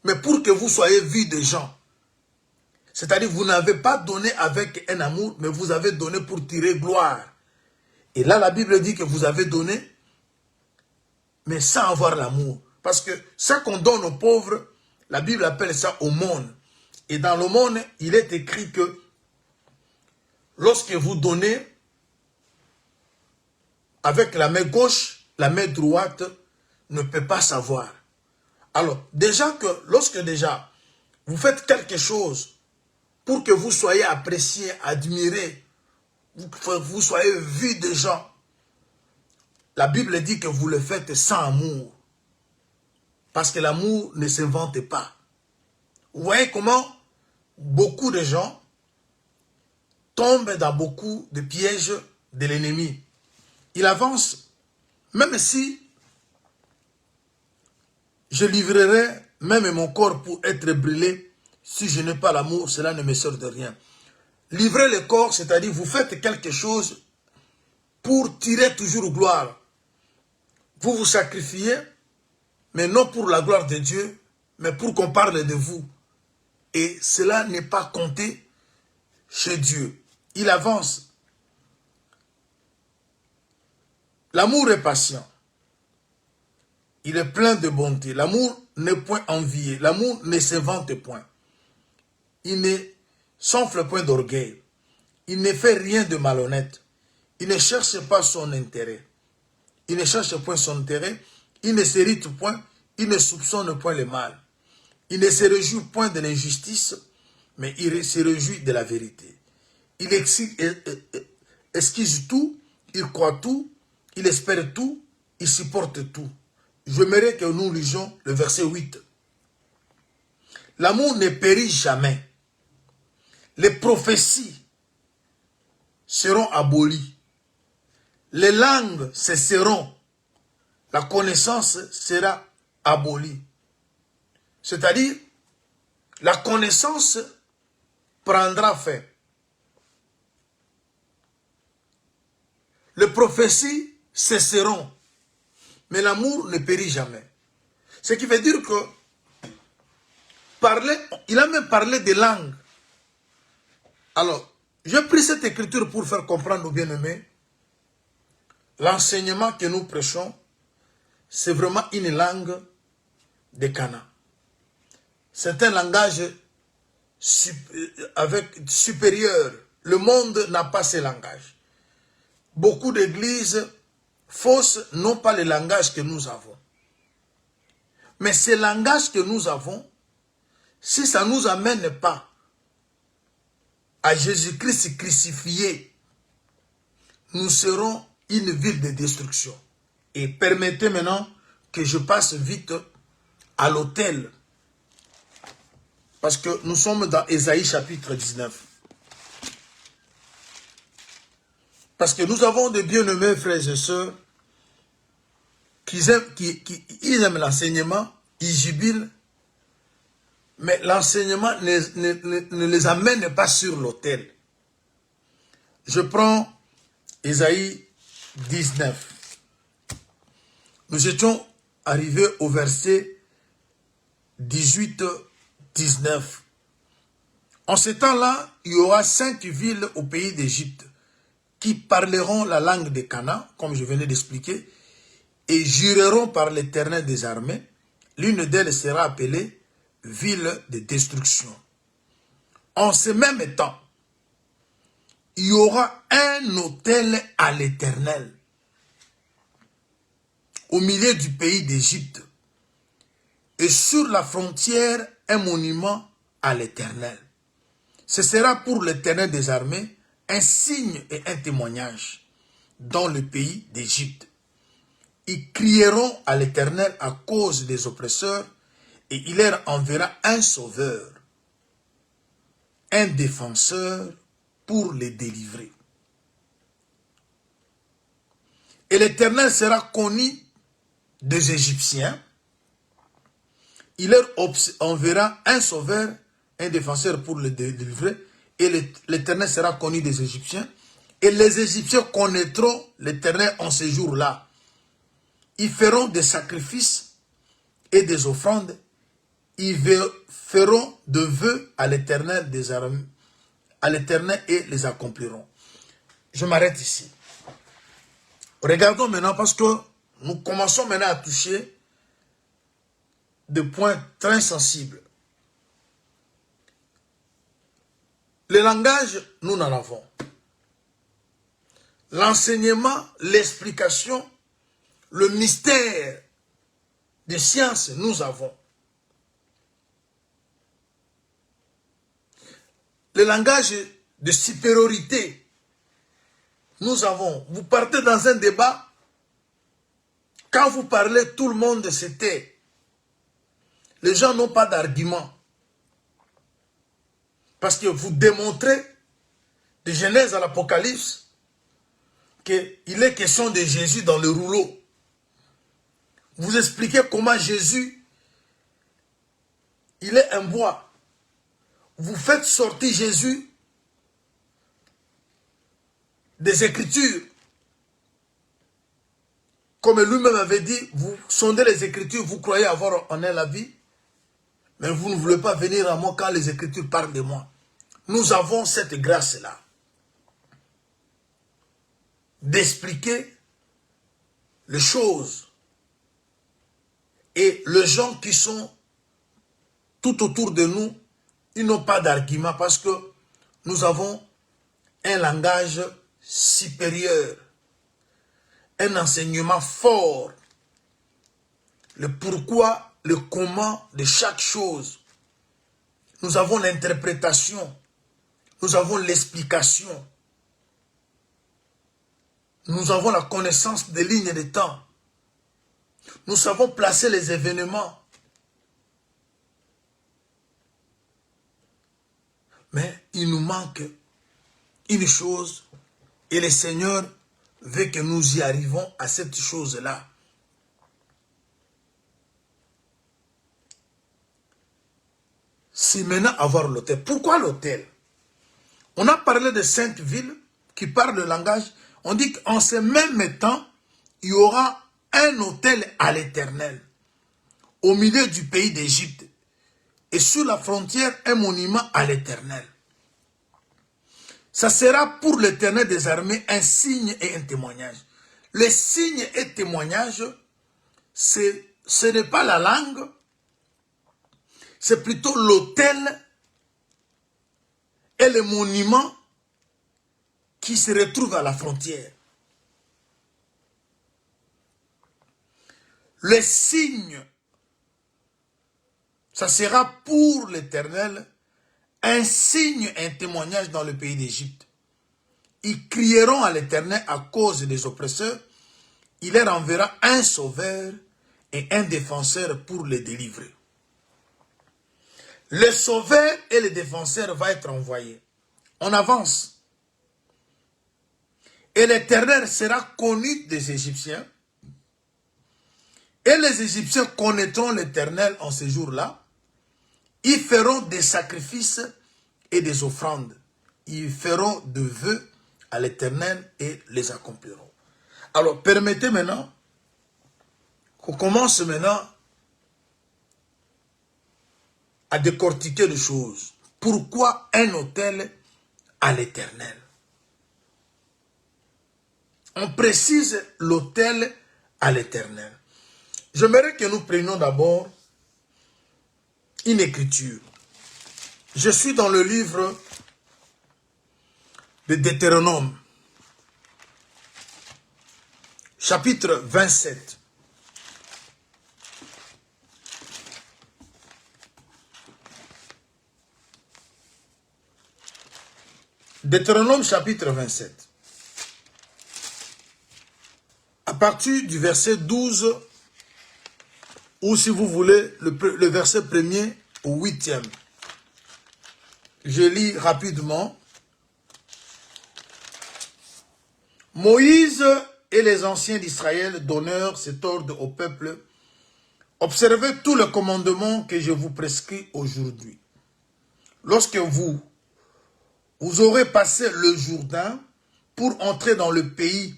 mais pour que vous soyez vu des gens. C'est-à-dire vous n'avez pas donné avec un amour, mais vous avez donné pour tirer gloire. Et là, la Bible dit que vous avez donné, mais sans avoir l'amour. Parce que ça qu'on donne aux pauvres, la Bible appelle ça aumône. Et dans l'aumône, il est écrit que lorsque vous donnez avec la main gauche, la main droite ne peut pas savoir. Alors, déjà que lorsque déjà vous faites quelque chose pour que vous soyez apprécié, admiré, vous soyez vu des gens, la Bible dit que vous le faites sans amour. Parce que l'amour ne s'invente pas. Vous voyez comment beaucoup de gens tombent dans beaucoup de pièges de l'ennemi. Il avance, même si je livrerai même mon corps pour être brûlé, si je n'ai pas l'amour, cela ne me sert de rien. Livrer le corps, c'est-à-dire vous faites quelque chose pour tirer toujours gloire. Vous vous sacrifiez, mais non pour la gloire de Dieu, mais pour qu'on parle de vous. Et cela n'est pas compté chez Dieu. Il avance. L'amour est patient. Il est plein de bonté. L'amour n'est point envié. L'amour ne s'invente point. Il ne s'enfle point d'orgueil. Il ne fait rien de malhonnête. Il ne cherche pas son intérêt. Il ne cherche point son intérêt. Il ne s'irrite point. Il ne soupçonne point le mal. Il ne se réjouit point de l'injustice, mais il se réjouit de la vérité. Il excuse tout, il croit tout, il espère tout, il supporte tout. J'aimerais que nous lisions le verset 8. L'amour ne périt jamais. Les prophéties seront abolies. Les langues cesseront. La connaissance sera abolie. C'est-à-dire, la connaissance prendra fin. Les prophéties cesseront. Mais l'amour ne périt jamais. Ce qui veut dire que il a même parlé des langues. Alors, j'ai pris cette écriture pour faire comprendre aux bien-aimés, l'enseignement que nous prêchons, c'est vraiment une langue de Cana. C'est un langage supérieur. Le monde n'a pas ce langage. Beaucoup d'églises fausses n'ont pas le langage que nous avons. Mais ce langage que nous avons, si ça ne nous amène pas à Jésus-Christ crucifié, nous serons une ville de destruction. Et permettez maintenant que je passe vite à l'autel. Parce que nous sommes dans Ésaïe chapitre 19. Parce que nous avons des bien-aimés frères et sœurs qui aiment l'enseignement, ils jubilent, mais l'enseignement ne les amène pas sur l'autel. Je prends Ésaïe 19. Nous étions arrivés au verset 18-19. En ce temps-là, il y aura 5 villes au pays d'Égypte qui parleront la langue de Canaan, comme je venais d'expliquer, et jureront par l'Éternel des armées. L'une d'elles sera appelée ville de destruction. En ce même temps, il y aura un autel à l'Éternel au milieu du pays d'Égypte, et sur la frontière un monument à l'Éternel. Ce sera pour l'Éternel des armées un signe et un témoignage dans le pays d'Égypte. Ils crieront à l'Éternel à cause des oppresseurs et il leur enverra un sauveur, un défenseur pour les délivrer. Et l'Éternel sera connu des Égyptiens. Il leur enverra un sauveur, un défenseur pour les délivrer. Et l'Éternel sera connu des Égyptiens. Et les Égyptiens connaîtront l'Éternel en ce jour-là. Ils feront des sacrifices et des offrandes. Ils feront de vœux à l'Éternel des armées, à l'Éternel et les accompliront. Je m'arrête ici. Regardons maintenant parce que nous commençons maintenant à toucher des points très sensibles. Le langage, nous en avons. L'enseignement, l'explication, le mystère des sciences, nous avons. Le langage de supériorité, nous avons. Vous partez dans un débat, quand vous parlez, tout le monde se tait. Les gens n'ont pas d'argument. Parce que vous démontrez, de Genèse à l'Apocalypse, qu'il est question de Jésus dans le rouleau. Vous expliquez comment Jésus, il est un bois. Vous faites sortir Jésus des Écritures. Comme lui-même avait dit, vous sondez les Écritures, vous croyez avoir en elle la vie, mais vous ne voulez pas venir à moi quand les Écritures parlent de moi. Nous avons cette grâce-là d'expliquer les choses. Et les gens qui sont tout autour de nous, ils n'ont pas d'argument parce que nous avons un langage supérieur, un enseignement fort, le pourquoi, le comment de chaque chose. Nous avons l'interprétation, nous avons l'explication, nous avons la connaissance des lignes de temps. Nous savons placer les événements. Mais il nous manque une chose et le Seigneur veut que nous y arrivons à cette chose-là. C'est maintenant avoir l'autel. Pourquoi l'autel? On a parlé de 5 villes qui parlent le langage. On dit qu'en ce même temps, il y aura un autel à l'Éternel au milieu du pays d'Égypte et sur la frontière un monument à l'Éternel. Ça sera pour l'Éternel des armées un signe et un témoignage. Les signes et témoignages, ce n'est pas la langue, c'est plutôt l'autel et le monument qui se retrouvent à la frontière. Les signes, ça sera pour l'Éternel un signe, un témoignage dans le pays d'Égypte. Ils crieront à l'Éternel à cause des oppresseurs. Il leur enverra un sauveur et un défenseur pour les délivrer. Le sauveur et le défenseur vont être envoyés. On avance. Et l'Éternel sera connu des Égyptiens. Et les Égyptiens connaîtront l'Éternel en ce jour-là. Ils feront des sacrifices et des offrandes. Ils feront de vœux à l'Éternel et les accompliront. Alors, permettez maintenant qu'on commence maintenant à décortiquer les choses. Pourquoi un autel à l'Éternel? On précise l'autel à l'Éternel. J'aimerais que nous prenions d'abord une écriture. Je suis dans le livre de Deutéronome, chapitre 27. Deutéronome chapitre 27. À partir du verset 12, ou si vous voulez, le verset 1er au 8e. Je lis rapidement. Moïse et les anciens d'Israël donnèrent cet ordre au peuple. Observez tout le commandement que je vous prescris aujourd'hui. Lorsque vous aurez passé le Jourdain pour entrer dans le pays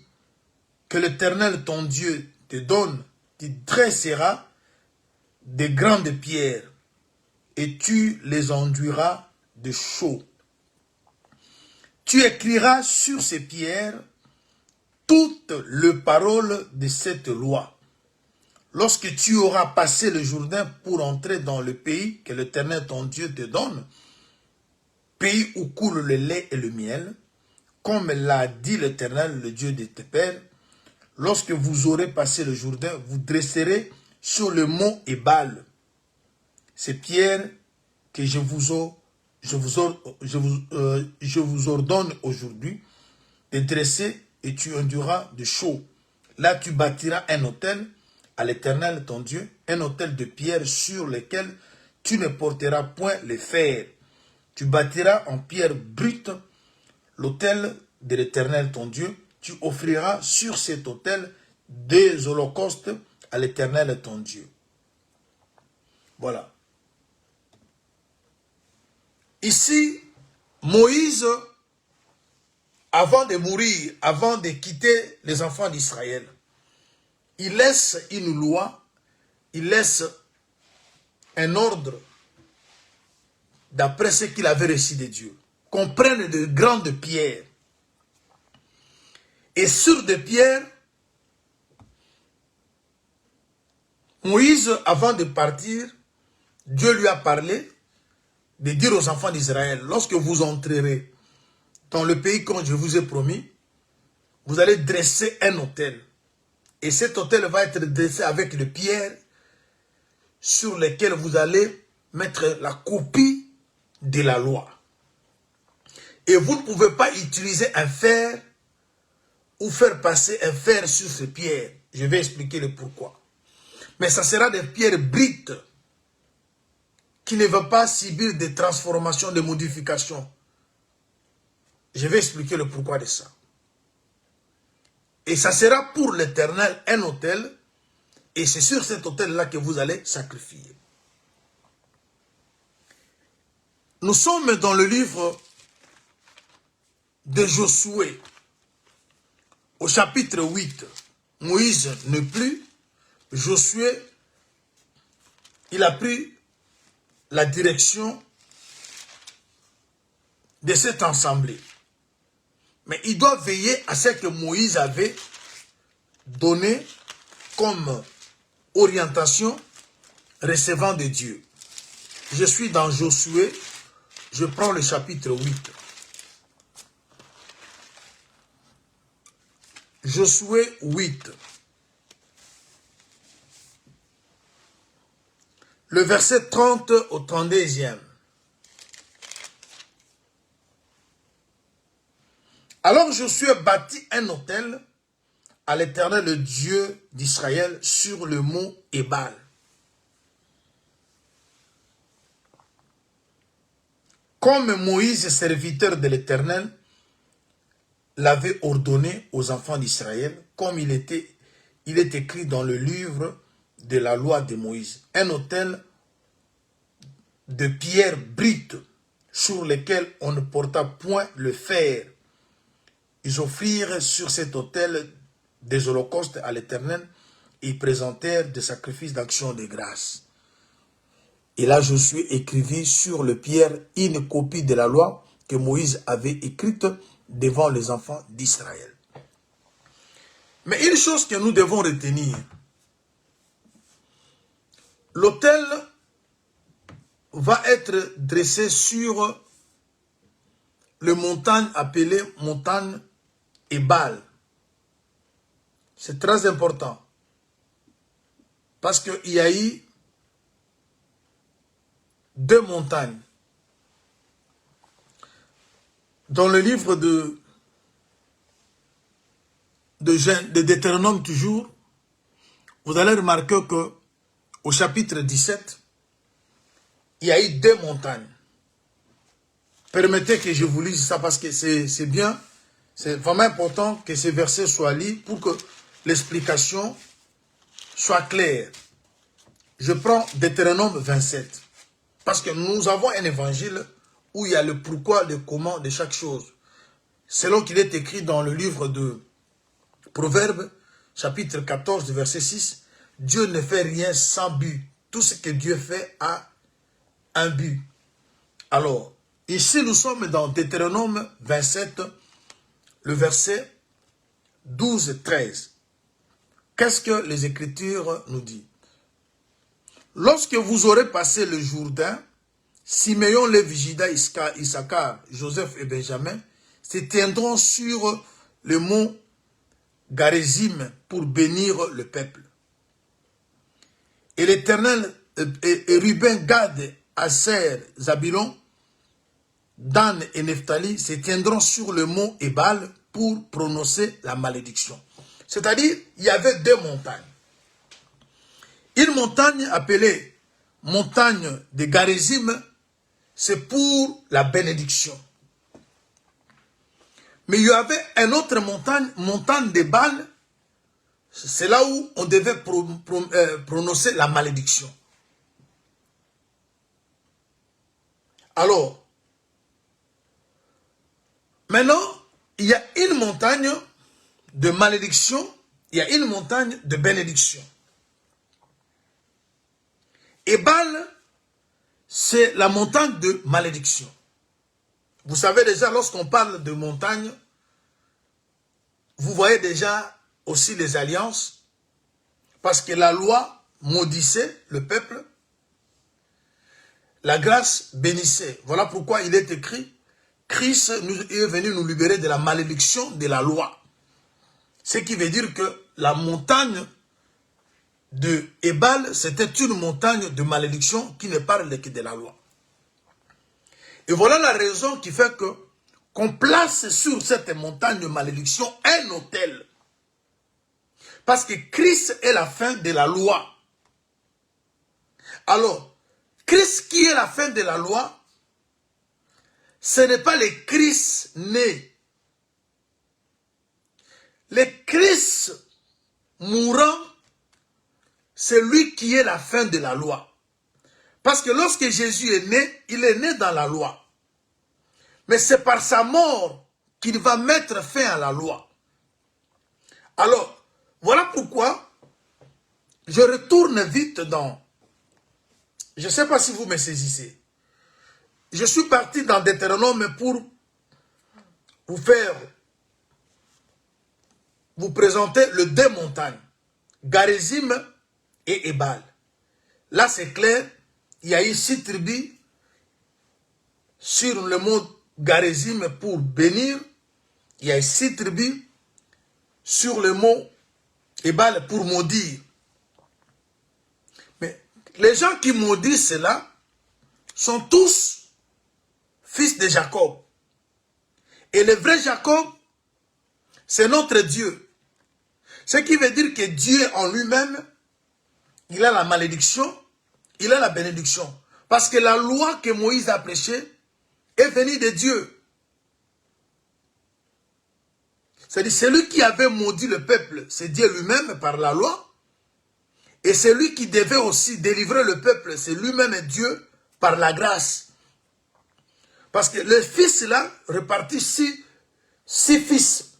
que l'Éternel ton Dieu te donne, tu dresseras des grandes pierres et tu les enduiras de chaux. Tu écriras sur ces pierres toutes les paroles de cette loi. Lorsque tu auras passé le Jourdain pour entrer dans le pays que l'Éternel ton Dieu te donne, pays où coule le lait et le miel, comme l'a dit l'Éternel, le Dieu de tes pères, lorsque vous aurez passé le Jourdain, vous dresserez sur le mont Ébal ces pierres que je vous ordonne aujourd'hui de dresser et tu enduras de chaux. Là, tu bâtiras un autel à l'Éternel ton Dieu, un autel de pierre sur lequel tu ne porteras point les fers. Tu bâtiras en pierre brute l'autel de l'Éternel ton Dieu. Tu offriras sur cet autel des holocaustes à l'Éternel ton Dieu. Voilà. Ici, Moïse, avant de mourir, avant de quitter les enfants d'Israël, il laisse une loi, il laisse un ordre d'après ce qu'il avait reçu de Dieu. Qu'on prenne de grandes pierres. Et sur des pierres, Moïse, avant de partir, Dieu lui a parlé de dire aux enfants d'Israël, lorsque vous entrerez dans le pays comme je vous ai promis, vous allez dresser un autel. Et cet autel va être dressé avec les pierres sur lesquelles vous allez mettre la copie de la loi. Et vous ne pouvez pas utiliser un fer ou faire passer un fer sur ces pierres. Je vais expliquer le pourquoi. Mais ça sera des pierres brites qui ne vont pas subir des transformations, des modifications. Je vais expliquer le pourquoi de ça. Et ça sera pour l'Éternel un autel, et c'est sur cet autel-là que vous allez sacrifier. Nous sommes dans le livre de Josué, au chapitre 8. Moïse n'est plus. Josué, il a pris la direction de cette assemblée. Mais il doit veiller à ce que Moïse avait donné comme orientation recevant de Dieu. Je suis dans Josué, je prends le chapitre 8. Josué 8. Le verset 30 au 32e. Alors Josué bâtit un autel à l'Éternel, le Dieu d'Israël, sur le mont Ébal. Comme Moïse, serviteur de l'Éternel, l'avait ordonné aux enfants d'Israël, comme il est écrit dans le livre de la loi de Moïse. Un autel de pierre brute sur lequel on ne porta point le fer. Ils offrirent sur cet autel des holocaustes à l'Éternel et présentèrent des sacrifices d'action de grâce. Et là, Josué écrivit sur le pierre une copie de la loi que Moïse avait écrite devant les enfants d'Israël. Mais une chose que nous devons retenir, l'autel va être dressé sur le montagne appelée montagne Ébal. C'est très important. Parce qu'il y a eu deux montagnes. Dans le livre de de Deutéronome toujours, vous allez remarquer que au chapitre 17, il y a eu 2 montagnes. Permettez que je vous lise ça parce que c'est bien, c'est vraiment important que ces versets soient lus pour que l'explication soit claire. Je prends Deutéronome 27 parce que nous avons un évangile où il y a le pourquoi, le comment de chaque chose. Selon qu'il est écrit dans le livre de Proverbes, chapitre 14, verset 6, Dieu ne fait rien sans but. Tout ce que Dieu fait a un but. Alors, ici nous sommes dans Deutéronome 27, le verset 12-13. Qu'est-ce que les Écritures nous disent? Lorsque vous aurez passé le Jourdain, Siméon, Lévi, Juda, Issachar, Joseph et Benjamin se tiendront sur le mont Garizim pour bénir le peuple. Et l'Éternel, et Ruben, Gad, Aser, Zabulon, Dan et Nephtali se tiendront sur le mont Ebal pour prononcer la malédiction. C'est-à-dire, il y avait 2 montagnes. Une montagne appelée montagne de Garizim, c'est pour la bénédiction. Mais il y avait une autre montagne, montagne de Bâle, c'est là où on devait prononcer la malédiction. Alors, maintenant, il y a une montagne de malédiction, il y a une montagne de bénédiction. Et Bâle, c'est la montagne de malédiction. Vous savez déjà, lorsqu'on parle de montagne, vous voyez déjà aussi les alliances, parce que la loi maudissait le peuple, la grâce bénissait. Voilà pourquoi il est écrit, Christ est venu nous libérer de la malédiction de la loi. Ce qui veut dire que la montagne de Ebal, c'était une montagne de malédiction qui ne parle que de la loi. Et voilà la raison qui fait que qu'on place sur cette montagne de malédiction un autel. Parce que Christ est la fin de la loi. Alors, Christ qui est la fin de la loi, ce n'est pas le Christ né. Le Christ mourant, c'est lui qui est la fin de la loi. Parce que lorsque Jésus est né, il est né dans la loi. Mais c'est par sa mort qu'il va mettre fin à la loi. Alors, voilà pourquoi je retourne vite dans... Je ne sais pas si vous me saisissez. Je suis parti dans Deutéronome pour vous présenter les 2 montagnes, Garizim et Ebal. Là, c'est clair, il y a eu 6 tribus sur le mont Garizim pour bénir. Il y a 6 tribus sur le mont Ebal pour maudire. Mais les gens qui maudissent cela sont tous fils de Jacob. Et le vrai Jacob, c'est notre Dieu. Ce qui veut dire que Dieu en lui-même, il a la malédiction, il a la bénédiction. Parce que la loi que Moïse a prêchée est venue de Dieu. C'est-à-dire, celui qui avait maudit le peuple, c'est Dieu lui-même par la loi. Et celui qui devait aussi délivrer le peuple, c'est lui-même Dieu par la grâce. Parce que le fils là, repartit 6 fils.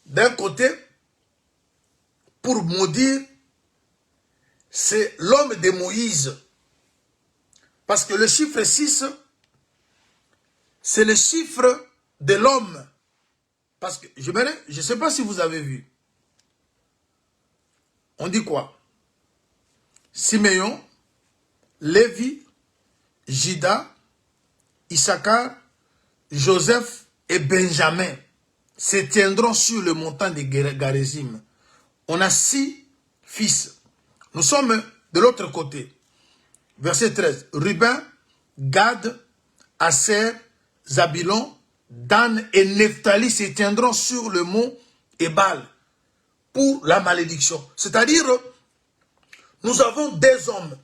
D'un côté, pour maudire, c'est l'homme de Moïse. Parce que le chiffre 6, c'est le chiffre de l'homme. Parce que, je ne sais pas si vous avez vu. On dit quoi? Siméon, Lévi, Juda, Issachar, Joseph et Benjamin se tiendront sur le montant de Garizim. On a 6 fils. Nous sommes de l'autre côté. Verset 13. Ruben, Gad, Aser, Zabulon, Dan et Nephtali se tiendront sur le mont Ebal pour la malédiction. C'est-à-dire, nous avons des hommes.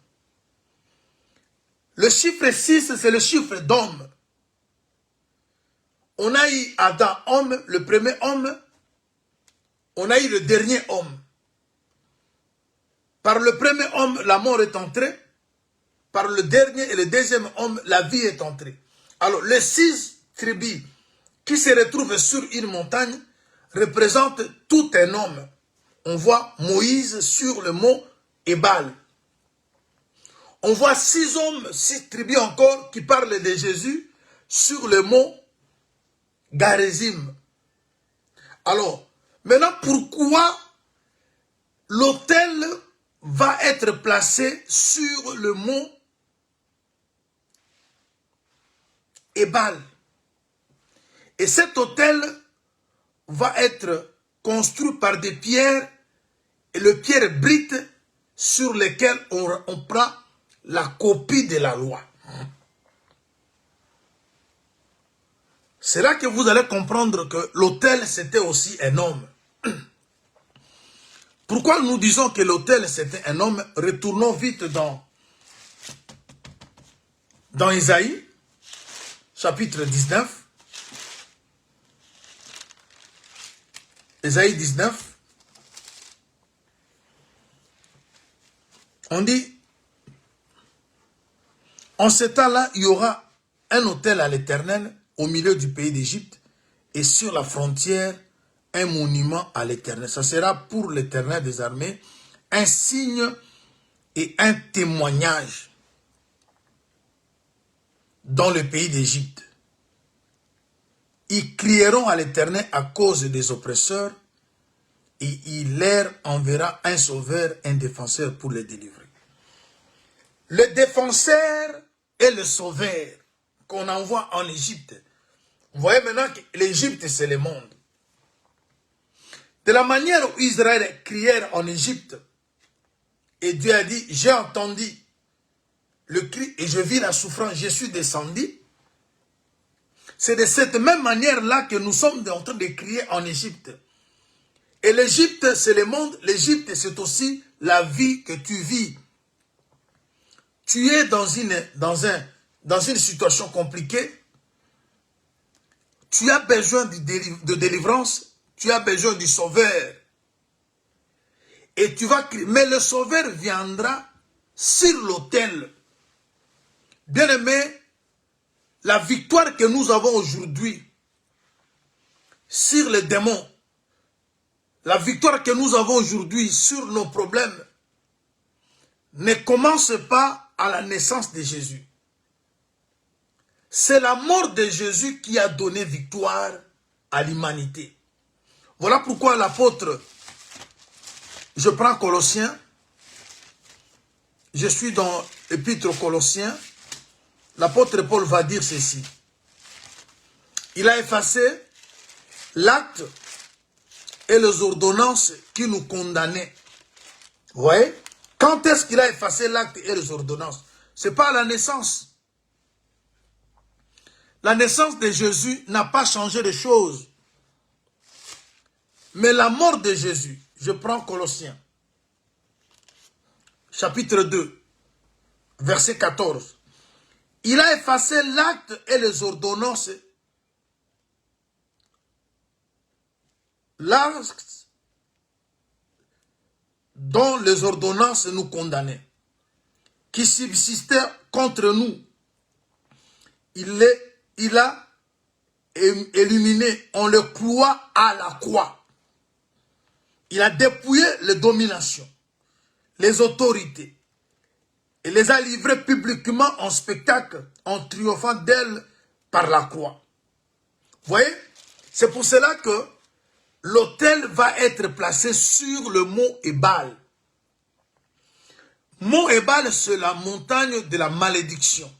Le chiffre 6, c'est le chiffre d'homme. On a eu Adam, homme, le premier homme. On a eu le dernier homme. Par le premier homme, la mort est entrée. Par le dernier et le deuxième homme, la vie est entrée. Alors, les 6 tribus qui se retrouvent sur une montagne représentent tout un homme. On voit Moïse sur le mont Ebal. On voit 6 hommes, 6 tribus encore qui parlent de Jésus sur le mont Garizim. Alors, maintenant, pourquoi l'autel va être placé sur le mont Ebal? Et cet autel va être construit par des pierres, et les pierres brites sur lesquelles on prend la copie de la loi. C'est là que vous allez comprendre que l'autel c'était aussi un homme. Pourquoi nous disons que l'autel c'était un homme? Retournons vite dans Isaïe, chapitre 19. Isaïe 19. On dit, en ce temps-là, il y aura un autel à l'Éternel au milieu du pays d'Égypte et sur la frontière, un monument à l'Éternel. Ça sera pour l'Éternel des armées un signe et un témoignage dans le pays d'Égypte. Ils crieront à l'Éternel à cause des oppresseurs et il leur enverra un sauveur, un défenseur pour les délivrer. Le défenseur et le sauveur qu'on envoie en Égypte. Vous voyez maintenant que l'Égypte, c'est le monde. De la manière où Israël criait en Égypte, et Dieu a dit, j'ai entendu le cri et je vis la souffrance, je suis descendu. C'est de cette même manière-là que nous sommes en train de crier en Égypte. Et l'Égypte, c'est le monde. L'Égypte, c'est aussi la vie que tu vis. Tu es dans une situation compliquée. Tu as besoin de délivrance. Tu as besoin du sauveur. Et tu vas crier. Mais le sauveur viendra sur l'autel. Bien-aimé, la victoire que nous avons aujourd'hui sur les démons, la victoire que nous avons aujourd'hui sur nos problèmes, ne commence pas à la naissance de Jésus. C'est la mort de Jésus qui a donné victoire à l'humanité. Voilà pourquoi l'apôtre, je prends Colossiens, je suis dans l'épître aux Colossiens, l'apôtre Paul va dire ceci. Il a effacé l'acte et les ordonnances qui nous condamnaient. Vous voyez? Quand est-ce qu'il a effacé l'acte et les ordonnances? Ce n'est pas à la naissance. La naissance de Jésus n'a pas changé de choses. Mais la mort de Jésus, je prends Colossiens, chapitre 2, verset 14. Il a effacé l'acte et les ordonnances. L'acte dont les ordonnances nous condamnaient, qui subsistaient contre nous. Il a éliminé, on le cloua à la croix. Il a dépouillé les dominations, les autorités, et les a livrées publiquement en spectacle, en triomphant d'elles par la croix. Vous voyez? C'est pour cela que l'autel va être placé sur le mont Ebal. Mont Ebal, c'est la montagne de la malédiction.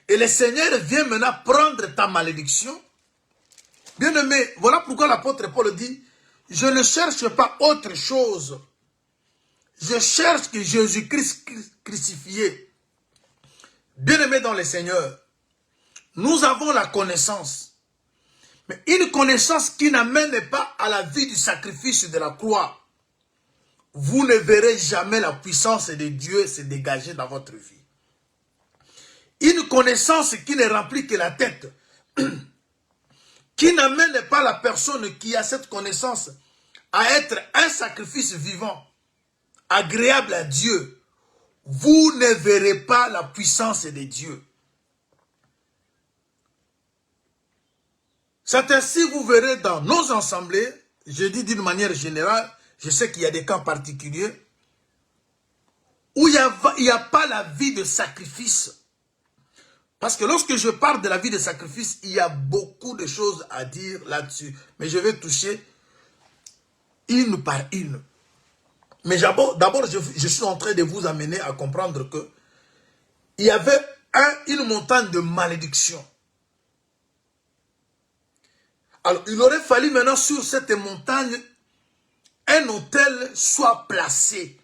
Et le Seigneur vient maintenant prendre ta malédiction. Bien-aimé, voilà pourquoi l'apôtre Paul dit, je ne cherche pas autre chose. Je cherche que Jésus-Christ crucifié. Bien-aimé dans le Seigneur, nous avons la connaissance. Mais une connaissance qui n'amène pas à la vie du sacrifice de la croix, vous ne verrez jamais la puissance de Dieu se dégager dans votre vie. Une connaissance qui ne remplit que la tête, qui n'amène pas la personne qui a cette connaissance à être un sacrifice vivant, agréable à Dieu, vous ne verrez pas la puissance de Dieu. C'est ainsi vous verrez dans nos assemblées, je dis d'une manière générale, je sais qu'il y a des cas particuliers, où il n'y a pas la vie de sacrifice. Parce que lorsque je parle de la vie de sacrifice, il y a beaucoup de choses à dire là-dessus. Mais je vais toucher une par une. Mais d'abord, je suis en train de vous amener à comprendre que il y avait une montagne de malédiction. Alors, il aurait fallu maintenant sur cette montagne, un autel soit placé.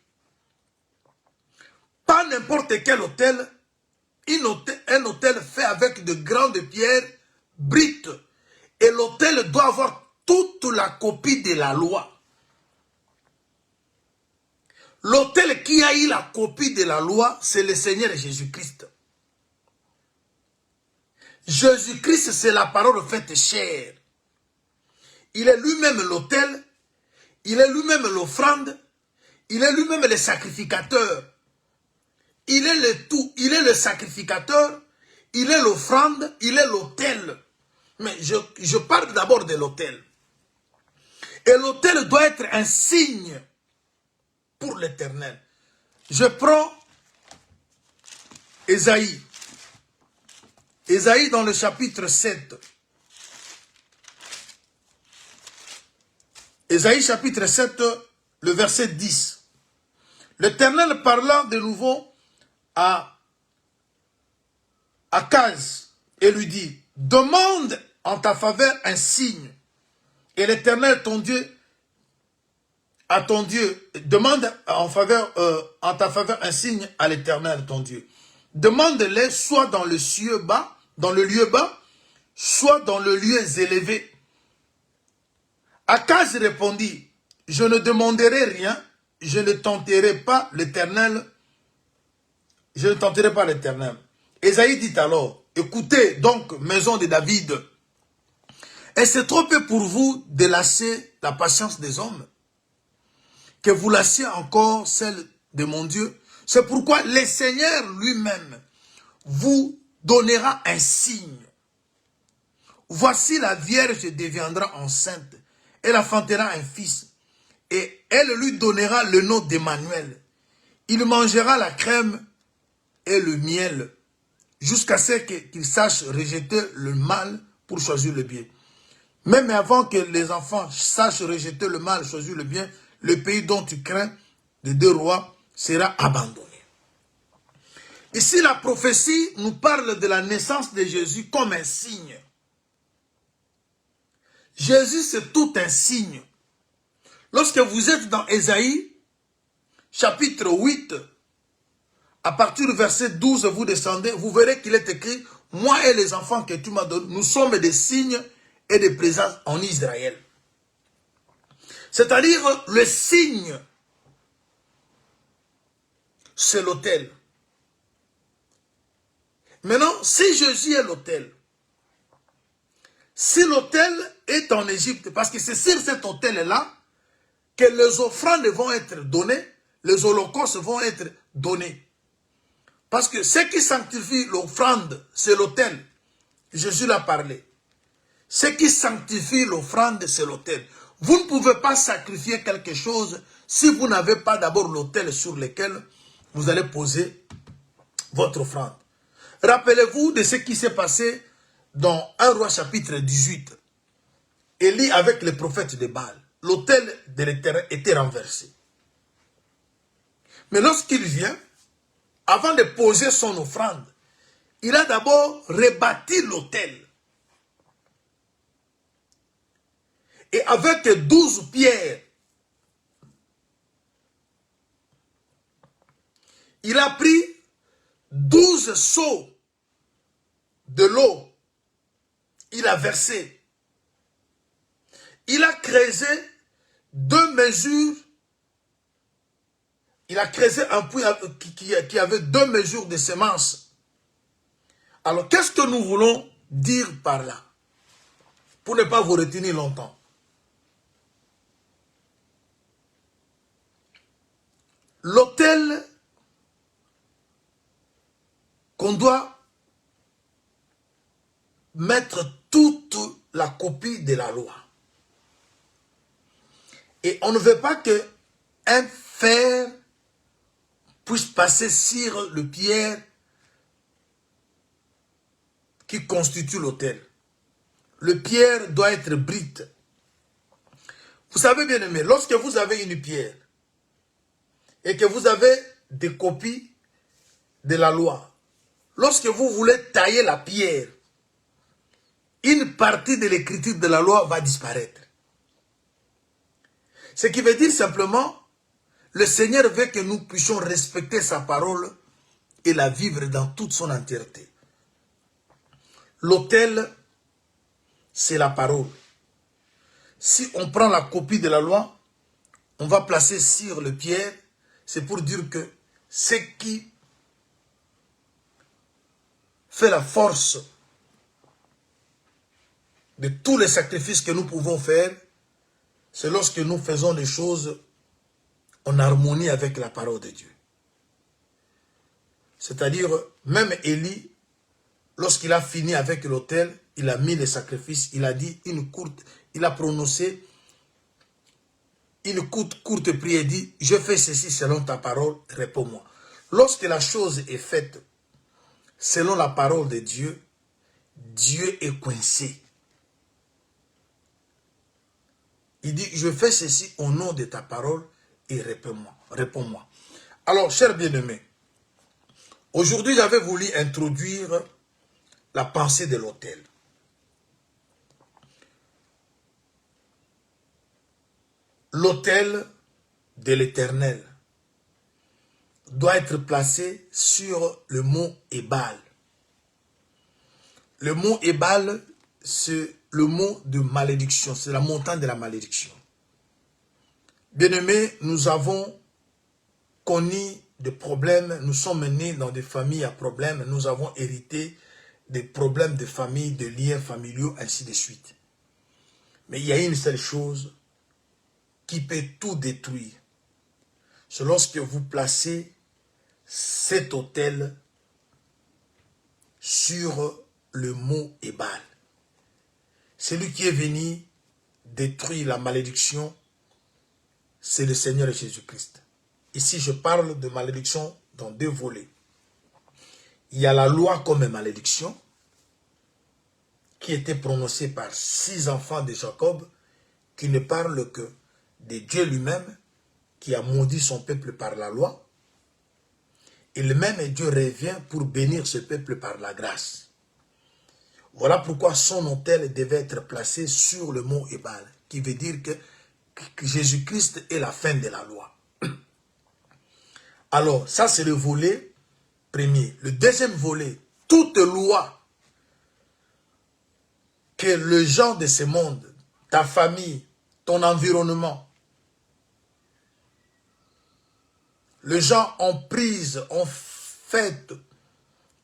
Pas n'importe quel autel, un autel fait avec de grandes pierres brites. Et l'autel doit avoir toute la copie de la loi. L'autel qui a eu la copie de la loi, c'est le Seigneur Jésus-Christ. Jésus-Christ, c'est la parole faite chair. Il est lui-même l'autel, il est lui-même l'offrande, il est lui-même le sacrificateur. Il est le tout, il est le sacrificateur, il est l'offrande, il est l'autel. Mais je parle d'abord de l'autel. Et l'autel doit être un signe pour l'Éternel. Je prends Ésaïe. Ésaïe dans le chapitre 7. Ésaïe chapitre 7, le verset 10. L'Éternel parla de nouveau à Akaz et lui dit, demande en ta faveur un signe. Et l'Éternel, ton Dieu, à ton Dieu, demande en ta faveur un signe à l'Éternel, ton Dieu. Demande-les soit dans le cieux bas, dans le lieu bas, soit dans le lieu élevé. Akaz répondit, je ne demanderai rien, je ne tenterai pas l'Éternel. Je ne tenterai pas l'Éternel. Ésaïe dit alors, écoutez donc, maison de David, est-ce trop peu pour vous de lasser la patience des hommes, que vous lassiez encore celle de mon Dieu? C'est pourquoi le Seigneur lui-même vous donnera un signe. Voici la Vierge deviendra enceinte, elle enfantera un fils, et elle lui donnera le nom d'Emmanuel. Il mangera la crème et le miel, jusqu'à ce qu'il sache rejeter le mal pour choisir le bien. Même avant que les enfants sachent rejeter le mal, choisir le bien, le pays dont tu crains, les deux rois, sera abandonné. Ici, la prophétie nous parle de la naissance de Jésus comme un signe. Jésus, c'est tout un signe. Lorsque vous êtes dans Ésaïe, chapitre 8, à partir du verset 12, vous descendez, vous verrez qu'il est écrit, moi et les enfants que tu m'as donnés, nous sommes des signes et des présences en Israël. C'est-à-dire, le signe, c'est l'autel. Maintenant, si Jésus est l'autel, si l'autel est en Égypte, parce que c'est sur cet autel-là que les offrandes vont être données, les holocaustes vont être donnés. Parce que ce qui sanctifie l'offrande, c'est l'autel. Jésus l'a parlé. Ce qui sanctifie l'offrande, c'est l'autel. Vous ne pouvez pas sacrifier quelque chose si vous n'avez pas d'abord l'autel sur lequel vous allez poser votre offrande. Rappelez-vous de ce qui s'est passé dans 1 Roi chapitre 18. Élie avec les prophètes de Baal. L'autel de l'Éternel était renversé. Mais lorsqu'il vient, avant de poser son offrande, il a d'abord rebâti l'autel. Et avec 12 pierres, il a pris 12 seaux de l'eau. Il a versé. il a creusé 2 mesures. Il a creusé un puits qui avait 2 mesures de semences. Alors, qu'est-ce que nous voulons dire par là? Pour ne pas vous retenir longtemps. L'autel qu'on doit mettre toute la copie de la loi. Et on ne veut pas qu'un fer puisse passer sur le pierre qui constitue l'autel. Le pierre doit être brute. Vous savez bien aimé, lorsque vous avez une pierre et que vous avez des copies de la loi, lorsque vous voulez tailler la pierre, une partie de l'écriture de la loi va disparaître. Ce qui veut dire simplement, le Seigneur veut que nous puissions respecter sa parole et la vivre dans toute son entièreté. L'autel, c'est la parole. Si on prend la copie de la loi, on va placer sur le pierre, c'est pour dire que ce qui fait la force de tous les sacrifices que nous pouvons faire, c'est lorsque nous faisons des choses en harmonie avec la parole de Dieu. C'est-à-dire, même Élie, lorsqu'il a fini avec l'autel, il a mis les sacrifices, il a dit il a prononcé une courte prière, il dit, je fais ceci selon ta parole, réponds-moi. Lorsque la chose est faite selon la parole de Dieu, Dieu est coincé. Il dit, je fais ceci au nom de ta parole et réponds-moi. Alors, chers bien-aimés, aujourd'hui, j'avais voulu introduire la pensée de l'autel. L'autel de l'Éternel doit être placé sur le mont Ébal. Le mont Ébal, c'est le mot de malédiction, c'est la montagne de la malédiction. Bien-aimés, nous avons connu des problèmes, nous sommes nés dans des familles à problèmes, nous avons hérité des problèmes de famille, de liens familiaux, ainsi de suite. Mais il y a une seule chose qui peut tout détruire. C'est lorsque vous placez cet autel sur le mont Ébal. Celui qui est venu détruire la malédiction, c'est le Seigneur Jésus-Christ. Ici, je parle de malédiction dans 2 volets. Il y a la loi comme malédiction, qui était prononcée par 6 enfants de Jacob, qui ne parlent que de Dieu lui-même, qui a maudit son peuple par la loi. Et le même Dieu revient pour bénir ce peuple par la grâce. Voilà pourquoi son autel devait être placé sur le mont Ébal, qui veut dire que Jésus-Christ est la fin de la loi. Alors, ça c'est le volet premier. Le deuxième volet, toute loi que les gens de ce monde, ta famille, ton environnement, les gens ont prise, ont fait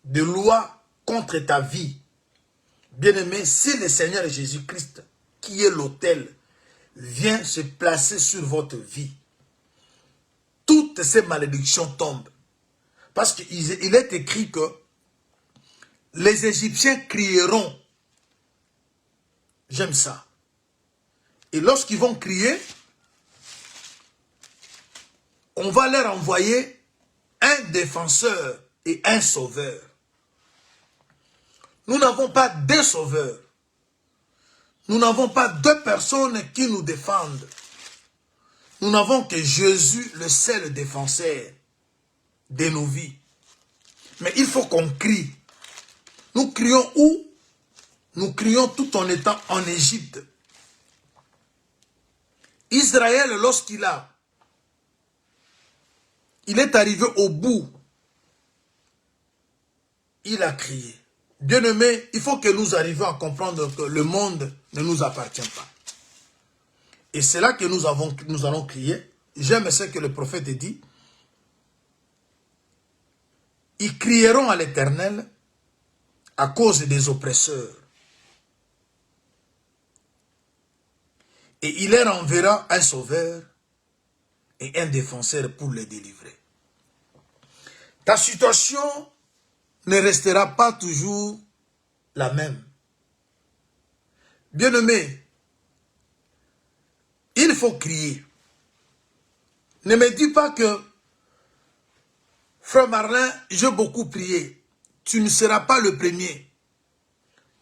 des lois contre ta vie. Bien-aimé, si le Seigneur Jésus-Christ, qui est l'autel, vient se placer sur votre vie, toutes ces malédictions tombent. Parce qu'il est écrit que les Égyptiens crieront. J'aime ça. Et lorsqu'ils vont crier, on va leur envoyer un défenseur et un sauveur. Nous n'avons pas 2 sauveurs. Nous n'avons pas 2 personnes qui nous défendent. Nous n'avons que Jésus, le seul défenseur de nos vies. Mais il faut qu'on crie. Nous crions où? Nous crions tout en étant en Égypte. Israël, lorsqu'il est arrivé au bout, il a crié. Bien-aimés, il faut que nous arrivions à comprendre que le monde ne nous appartient pas. Et c'est là que nous allons crier. J'aime ce que le prophète dit. Ils crieront à l'Éternel à cause des oppresseurs. Et il leur enverra un sauveur et un défenseur pour les délivrer. Ta situation ne restera pas toujours la même. Bien-aimé, il faut crier. Ne me dis pas que, frère Marlin, j'ai beaucoup prié. Tu ne seras pas le premier.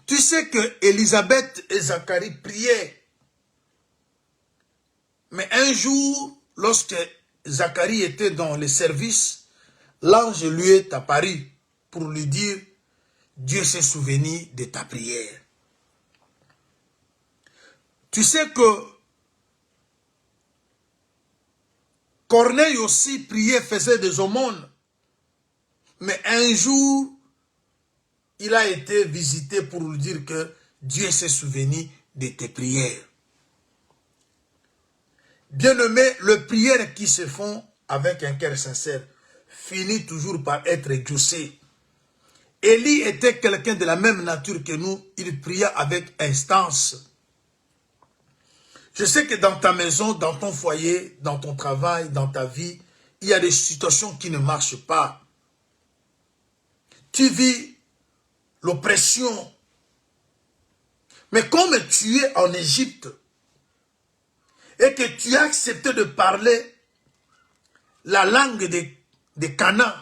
Tu sais que Élisabeth et Zacharie priaient. Mais un jour, lorsque Zacharie était dans le service, l'ange lui est apparu pour lui dire, Dieu s'est souvenu de ta prière. Tu sais que Corneille aussi priait, faisait des aumônes. Mais un jour, il a été visité pour lui dire que Dieu s'est souvenu de tes prières. Bien-aimés, les prières qui se font avec un cœur sincère finissent toujours par être exaucées. Élie était quelqu'un de la même nature que nous. Il pria avec instance. Je sais que dans ta maison, dans ton foyer, dans ton travail, dans ta vie, il y a des situations qui ne marchent pas. Tu vis l'oppression. Mais comme tu es en Égypte et que tu as accepté de parler la langue de Canaan,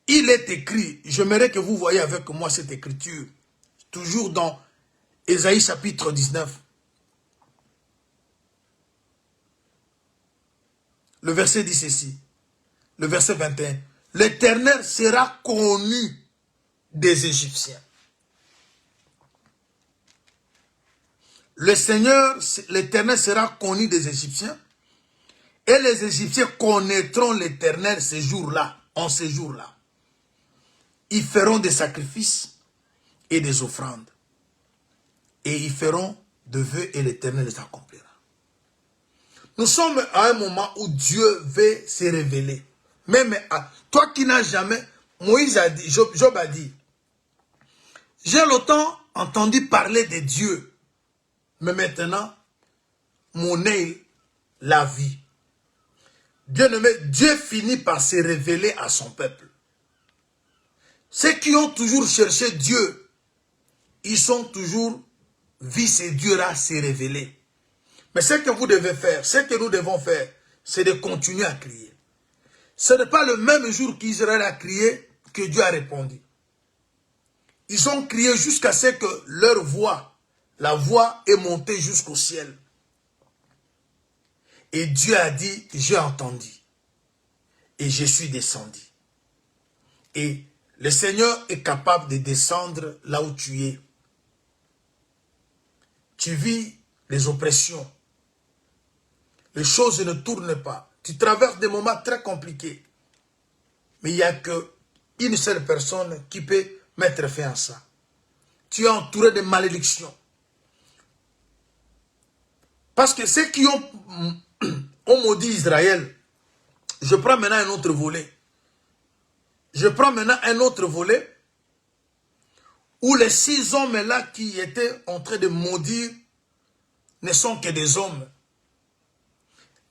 il est écrit, j'aimerais que vous voyez avec moi cette écriture, toujours dans Ésaïe chapitre 19. Le verset dit ceci, le verset 21. L'Éternel sera connu des Égyptiens. Le Seigneur, l'Éternel sera connu des Égyptiens. Et les Égyptiens connaîtront l'Éternel ces jours-là, en ces jours-là. Ils feront des sacrifices et des offrandes. Et ils feront de vœux et l'Éternel les accomplira. Nous sommes à un moment où Dieu veut se révéler. Même à toi qui n'as jamais, Moïse a dit, Job a dit, j'ai longtemps entendu parler de Dieu, mais maintenant, mon œil l'a vu. Bien-aimé, Dieu finit par se révéler à son peuple. Ceux qui ont toujours cherché Dieu, ils sont toujours vu ces dieux-là se révéler. Mais ce que vous devez faire, ce que nous devons faire, c'est de continuer à crier. Ce n'est pas le même jour qu'Israël a crié que Dieu a répondu. Ils ont crié jusqu'à ce que leur voix, la voix est montée jusqu'au ciel. Et Dieu a dit, j'ai entendu. Et je suis descendu. Et le Seigneur est capable de descendre là où tu es. Tu vis les oppressions. Les choses ne tournent pas. Tu traverses des moments très compliqués. Mais il n'y a qu'une seule personne qui peut mettre fin à ça. Tu es entouré de malédictions. Parce que ceux qui ont maudit Israël, je prends maintenant un autre volet. Je prends maintenant un autre volet où les 6 hommes-là qui étaient en train de maudire ne sont que des hommes.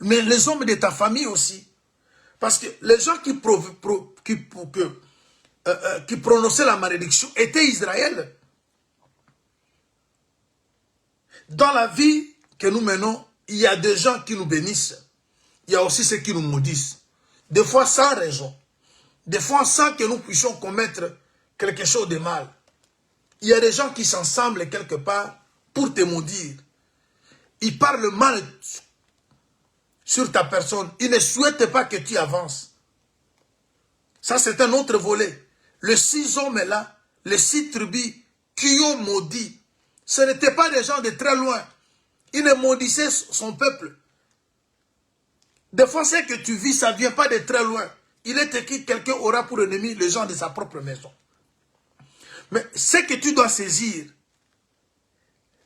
Mais les hommes de ta famille aussi. Parce que les gens qui prononçaient la malédiction étaient Israël. Dans la vie que nous menons, il y a des gens qui nous bénissent. Il y a aussi ceux qui nous maudissent. Des fois sans raison. Des fois sans que nous puissions commettre quelque chose de mal. Il y a des gens qui s'assemblent quelque part pour te maudire. Ils parlent mal sur ta personne. Ils ne souhaitent pas que tu avances. Ça, c'est un autre volet. Les 6 hommes-là, les 6 tribus qui ont maudit, ce n'étaient pas des gens de très loin. Ils ne maudissaient son peuple. Des fois, ce que tu vis, ça ne vient pas de très loin. Il est écrit, quelqu'un aura pour ennemi les gens de sa propre maison. Mais ce que tu dois saisir,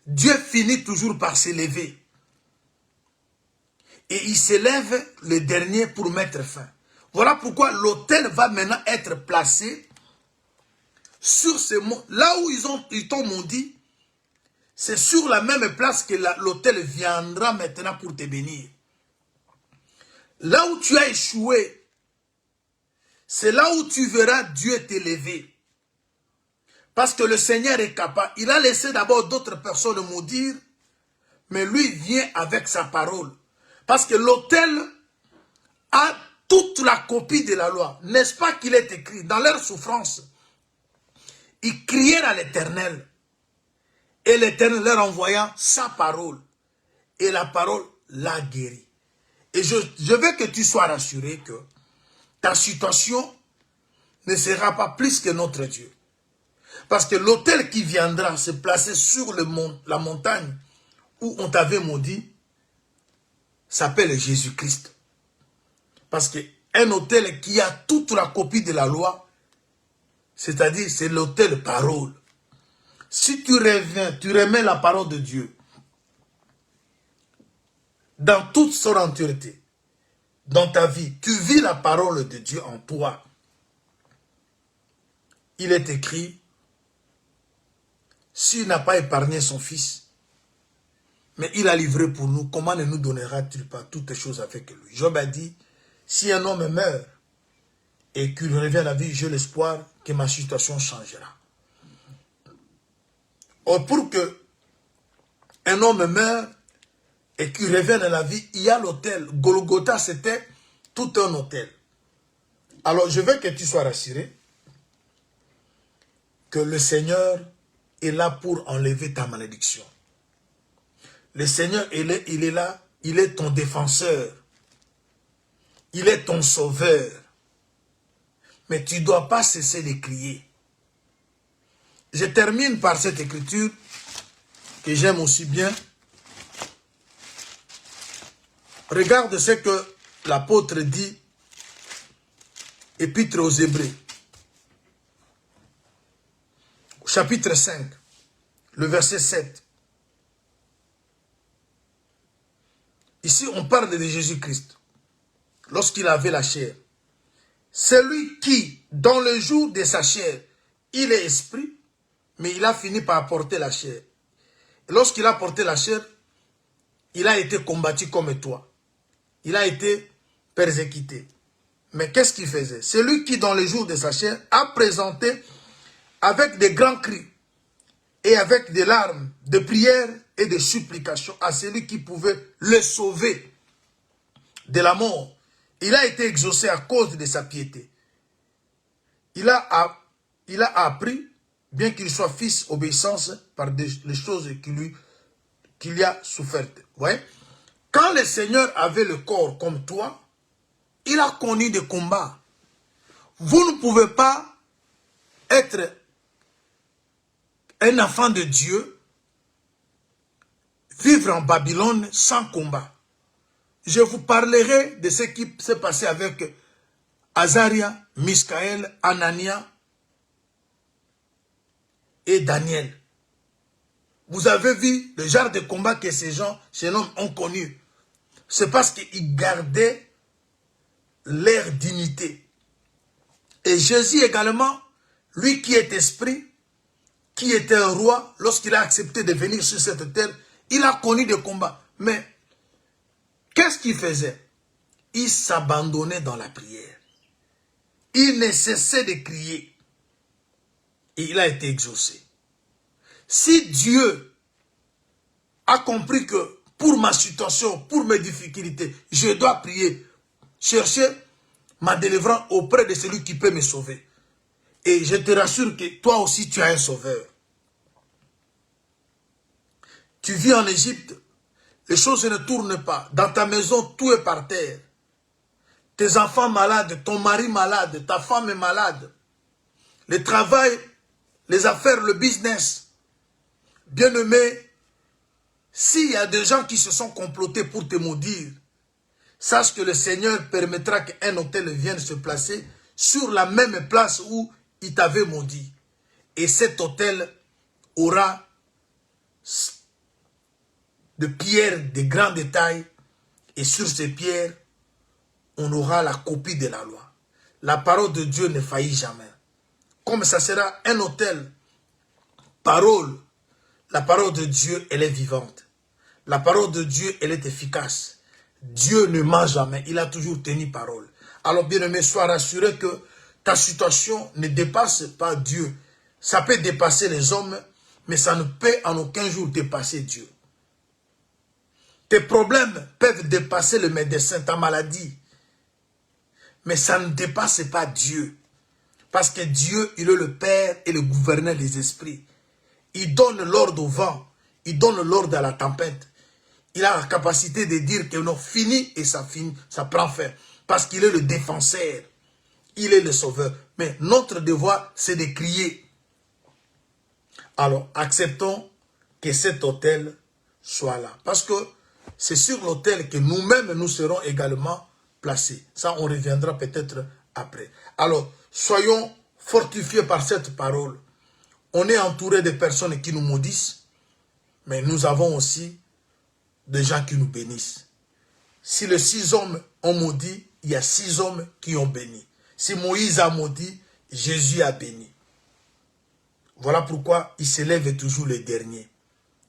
Dieu finit toujours par s'élever. Et il s'élève le dernier pour mettre fin. Voilà pourquoi l'autel va maintenant être placé sur ce mont. Là où ils t'ont maudit, c'est sur la même place que l'autel viendra maintenant pour te bénir. Là où tu as échoué, c'est là où tu verras Dieu t'élever. Parce que le Seigneur est capable. Il a laissé d'abord d'autres personnes maudire, mais lui vient avec sa parole. Parce que l'autel a toute la copie de la loi. N'est-ce pas qu'il est écrit dans leur souffrance? Ils crièrent à l'Éternel. Et l'Éternel leur envoya sa parole. Et la parole l'a guéri. Et je veux que tu sois rassuré que ta situation ne sera pas plus que notre Dieu. Parce que l'autel qui viendra se placer sur la montagne où on t'avait maudit s'appelle Jésus-Christ. Parce qu'un autel qui a toute la copie de la loi, c'est-à-dire c'est l'autel parole. Si tu reviens, tu remets la parole de Dieu dans toute son entièreté, dans ta vie, tu vis la parole de Dieu en toi. Il est écrit, s'il n'a pas épargné son fils, mais il a livré pour nous, comment ne nous donnera-t-il pas toutes choses avec lui? Job a dit, si un homme meurt et qu'il revient à la vie, j'ai l'espoir que ma situation changera. Or, pour que un homme meure et qu'il revienne à la vie, il y a l'autel. Golgotha, c'était tout un autel. Alors, je veux que tu sois rassuré que le Seigneur est là pour enlever ta malédiction. Le Seigneur, il est là, il est ton défenseur. Il est ton sauveur. Mais tu ne dois pas cesser de crier. Je termine par cette écriture que j'aime aussi bien. Regarde ce que l'apôtre dit, Épître aux Hébreux, chapitre 5, le verset 7. Ici, on parle de Jésus-Christ, lorsqu'il avait la chair. Celui qui, dans le jour de sa chair, il est esprit, mais il a fini par porter la chair. Et lorsqu'il a porté la chair, il a été combattu comme toi. Il a été persécuté. Mais qu'est-ce qu'il faisait? Celui qui, dans le jour de sa chair, a présenté avec des grands cris et avec des larmes, de prières et de supplications à celui qui pouvait le sauver de la mort. Il a été exaucé à cause de sa piété. Il a appris, bien qu'il soit fils, obéissance par les choses qu'il a souffertes. Ouais. Quand le Seigneur avait le corps comme toi, il a connu des combats. Vous ne pouvez pas être un enfant de Dieu, vivre en Babylone sans combat. Je vous parlerai de ce qui s'est passé avec Azaria, Miskaël, Anania et Daniel. Vous avez vu le genre de combat que ces hommes ont connu. C'est parce qu'ils gardaient leur dignité. Et Jésus également, lui qui est esprit, qui était un roi, lorsqu'il a accepté de venir sur cette terre, il a connu des combats. Mais qu'est-ce qu'il faisait? Il s'abandonnait dans la prière. Il ne cessait de crier. Et il a été exaucé. Si Dieu a compris que pour ma situation, pour mes difficultés, je dois prier, chercher ma délivrance auprès de celui qui peut me sauver. Et je te rassure que toi aussi tu as un sauveur. Tu vis en Égypte, les choses ne tournent pas. Dans ta maison, tout est par terre. Tes enfants malades, ton mari malade, ta femme est malade. Le travail, les affaires, le business. Bien-aimé, s'il y a des gens qui se sont complotés pour te maudire, sache que le Seigneur permettra qu'un autel vienne se placer sur la même place où il t'avait maudit. Et cet autel aura de pierres de grande taille, et sur ces pierres, on aura la copie de la loi. La parole de Dieu ne faillit jamais. Comme ça sera un autel, parole, la parole de Dieu, elle est vivante. La parole de Dieu, elle est efficace. Dieu ne ment jamais, il a toujours tenu parole. Alors bien-aimé, sois rassuré que ta situation ne dépasse pas Dieu. Ça peut dépasser les hommes, mais ça ne peut en aucun jour dépasser Dieu. Tes problèmes peuvent dépasser le médecin, ta maladie. Mais ça ne dépasse pas Dieu. Parce que Dieu, il est le Père et le gouverneur des esprits. Il donne l'ordre au vent. Il donne l'ordre à la tempête. Il a la capacité de dire que non, fini et ça finit, ça prend fin. Parce qu'il est le défenseur. Il est le sauveur. Mais notre devoir, c'est de crier. Alors, acceptons que cet autel soit là. Parce que c'est sur l'autel que nous-mêmes, nous serons également placés. Ça, on reviendra peut-être après. Alors, soyons fortifiés par cette parole. On est entouré de personnes qui nous maudissent, mais nous avons aussi des gens qui nous bénissent. Si les 6 hommes ont maudit, il y a 6 hommes qui ont béni. Si Moïse a maudit, Jésus a béni. Voilà pourquoi il s'élève toujours le dernier.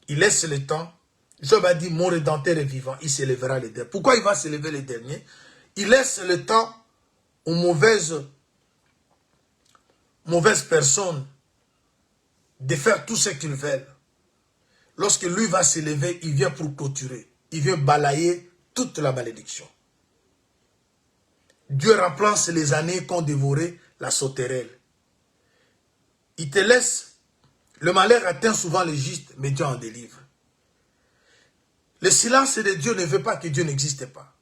Il laisse le temps. Job a dit, mon Rédempteur est vivant, il s'élèvera le dernier. Pourquoi il va s'élever le dernier? Il laisse le temps aux mauvaises personnes de faire tout ce qu'ils veulent. Lorsque lui va s'élever, il vient pour clôturer. Il vient balayer toute la malédiction. Dieu remplace les années qu'ont dévoré la sauterelle. Il te laisse. Le malheur atteint souvent les justes, mais Dieu en délivre. Le silence de Dieu ne veut pas que Dieu n'existe pas.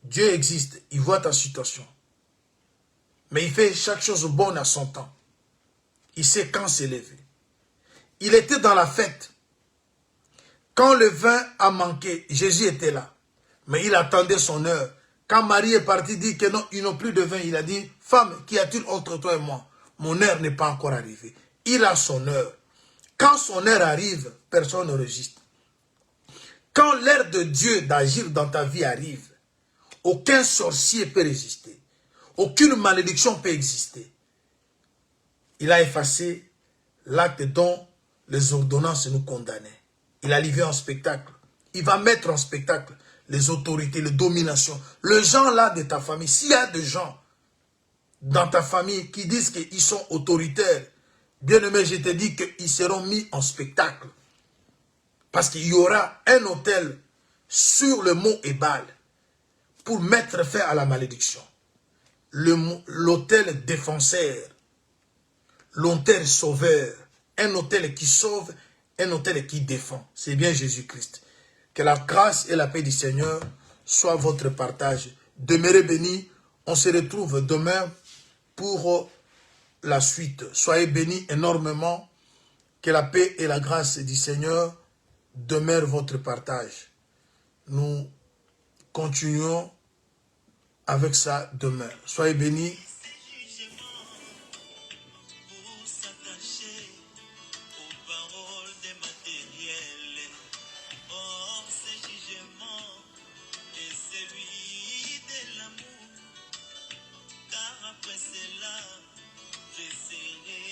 Dieu existe, il voit ta situation. Mais il fait chaque chose bonne à son temps. Il sait quand s'élever. Il était dans la fête. Quand le vin a manqué, Jésus était là. Mais il attendait son heure. Quand Marie est partie, il dit que non, ils n'ont plus de vin. Il a dit, femme, qu'y a-t-il entre toi et moi? Mon heure n'est pas encore arrivée. Il a son heure. Quand son heure arrive, personne ne résiste. Quand l'heure de Dieu d'agir dans ta vie arrive, aucun sorcier peut résister. Aucune malédiction peut exister. Il a effacé l'acte dont les ordonnances nous condamnaient. Il a livré en spectacle. Il va mettre en spectacle les autorités, les dominations. Les gens là de ta famille, s'il y a des gens dans ta famille qui disent qu'ils sont autoritaires, bien aimé, je te dis qu'ils seront mis en spectacle. Parce qu'il y aura un autel sur le mont Ébal pour mettre fin à la malédiction. L'autel défenseur, l'autel sauveur, un autel qui sauve, un autel qui défend. C'est bien Jésus-Christ. Que la grâce et la paix du Seigneur soient votre partage. Demeurez bénis. On se retrouve demain pour la suite. Soyez bénis énormément. Que la paix et la grâce du Seigneur demeurent votre partage. Nous continuons avec ça demain. Soyez bénis. Après cela, je serai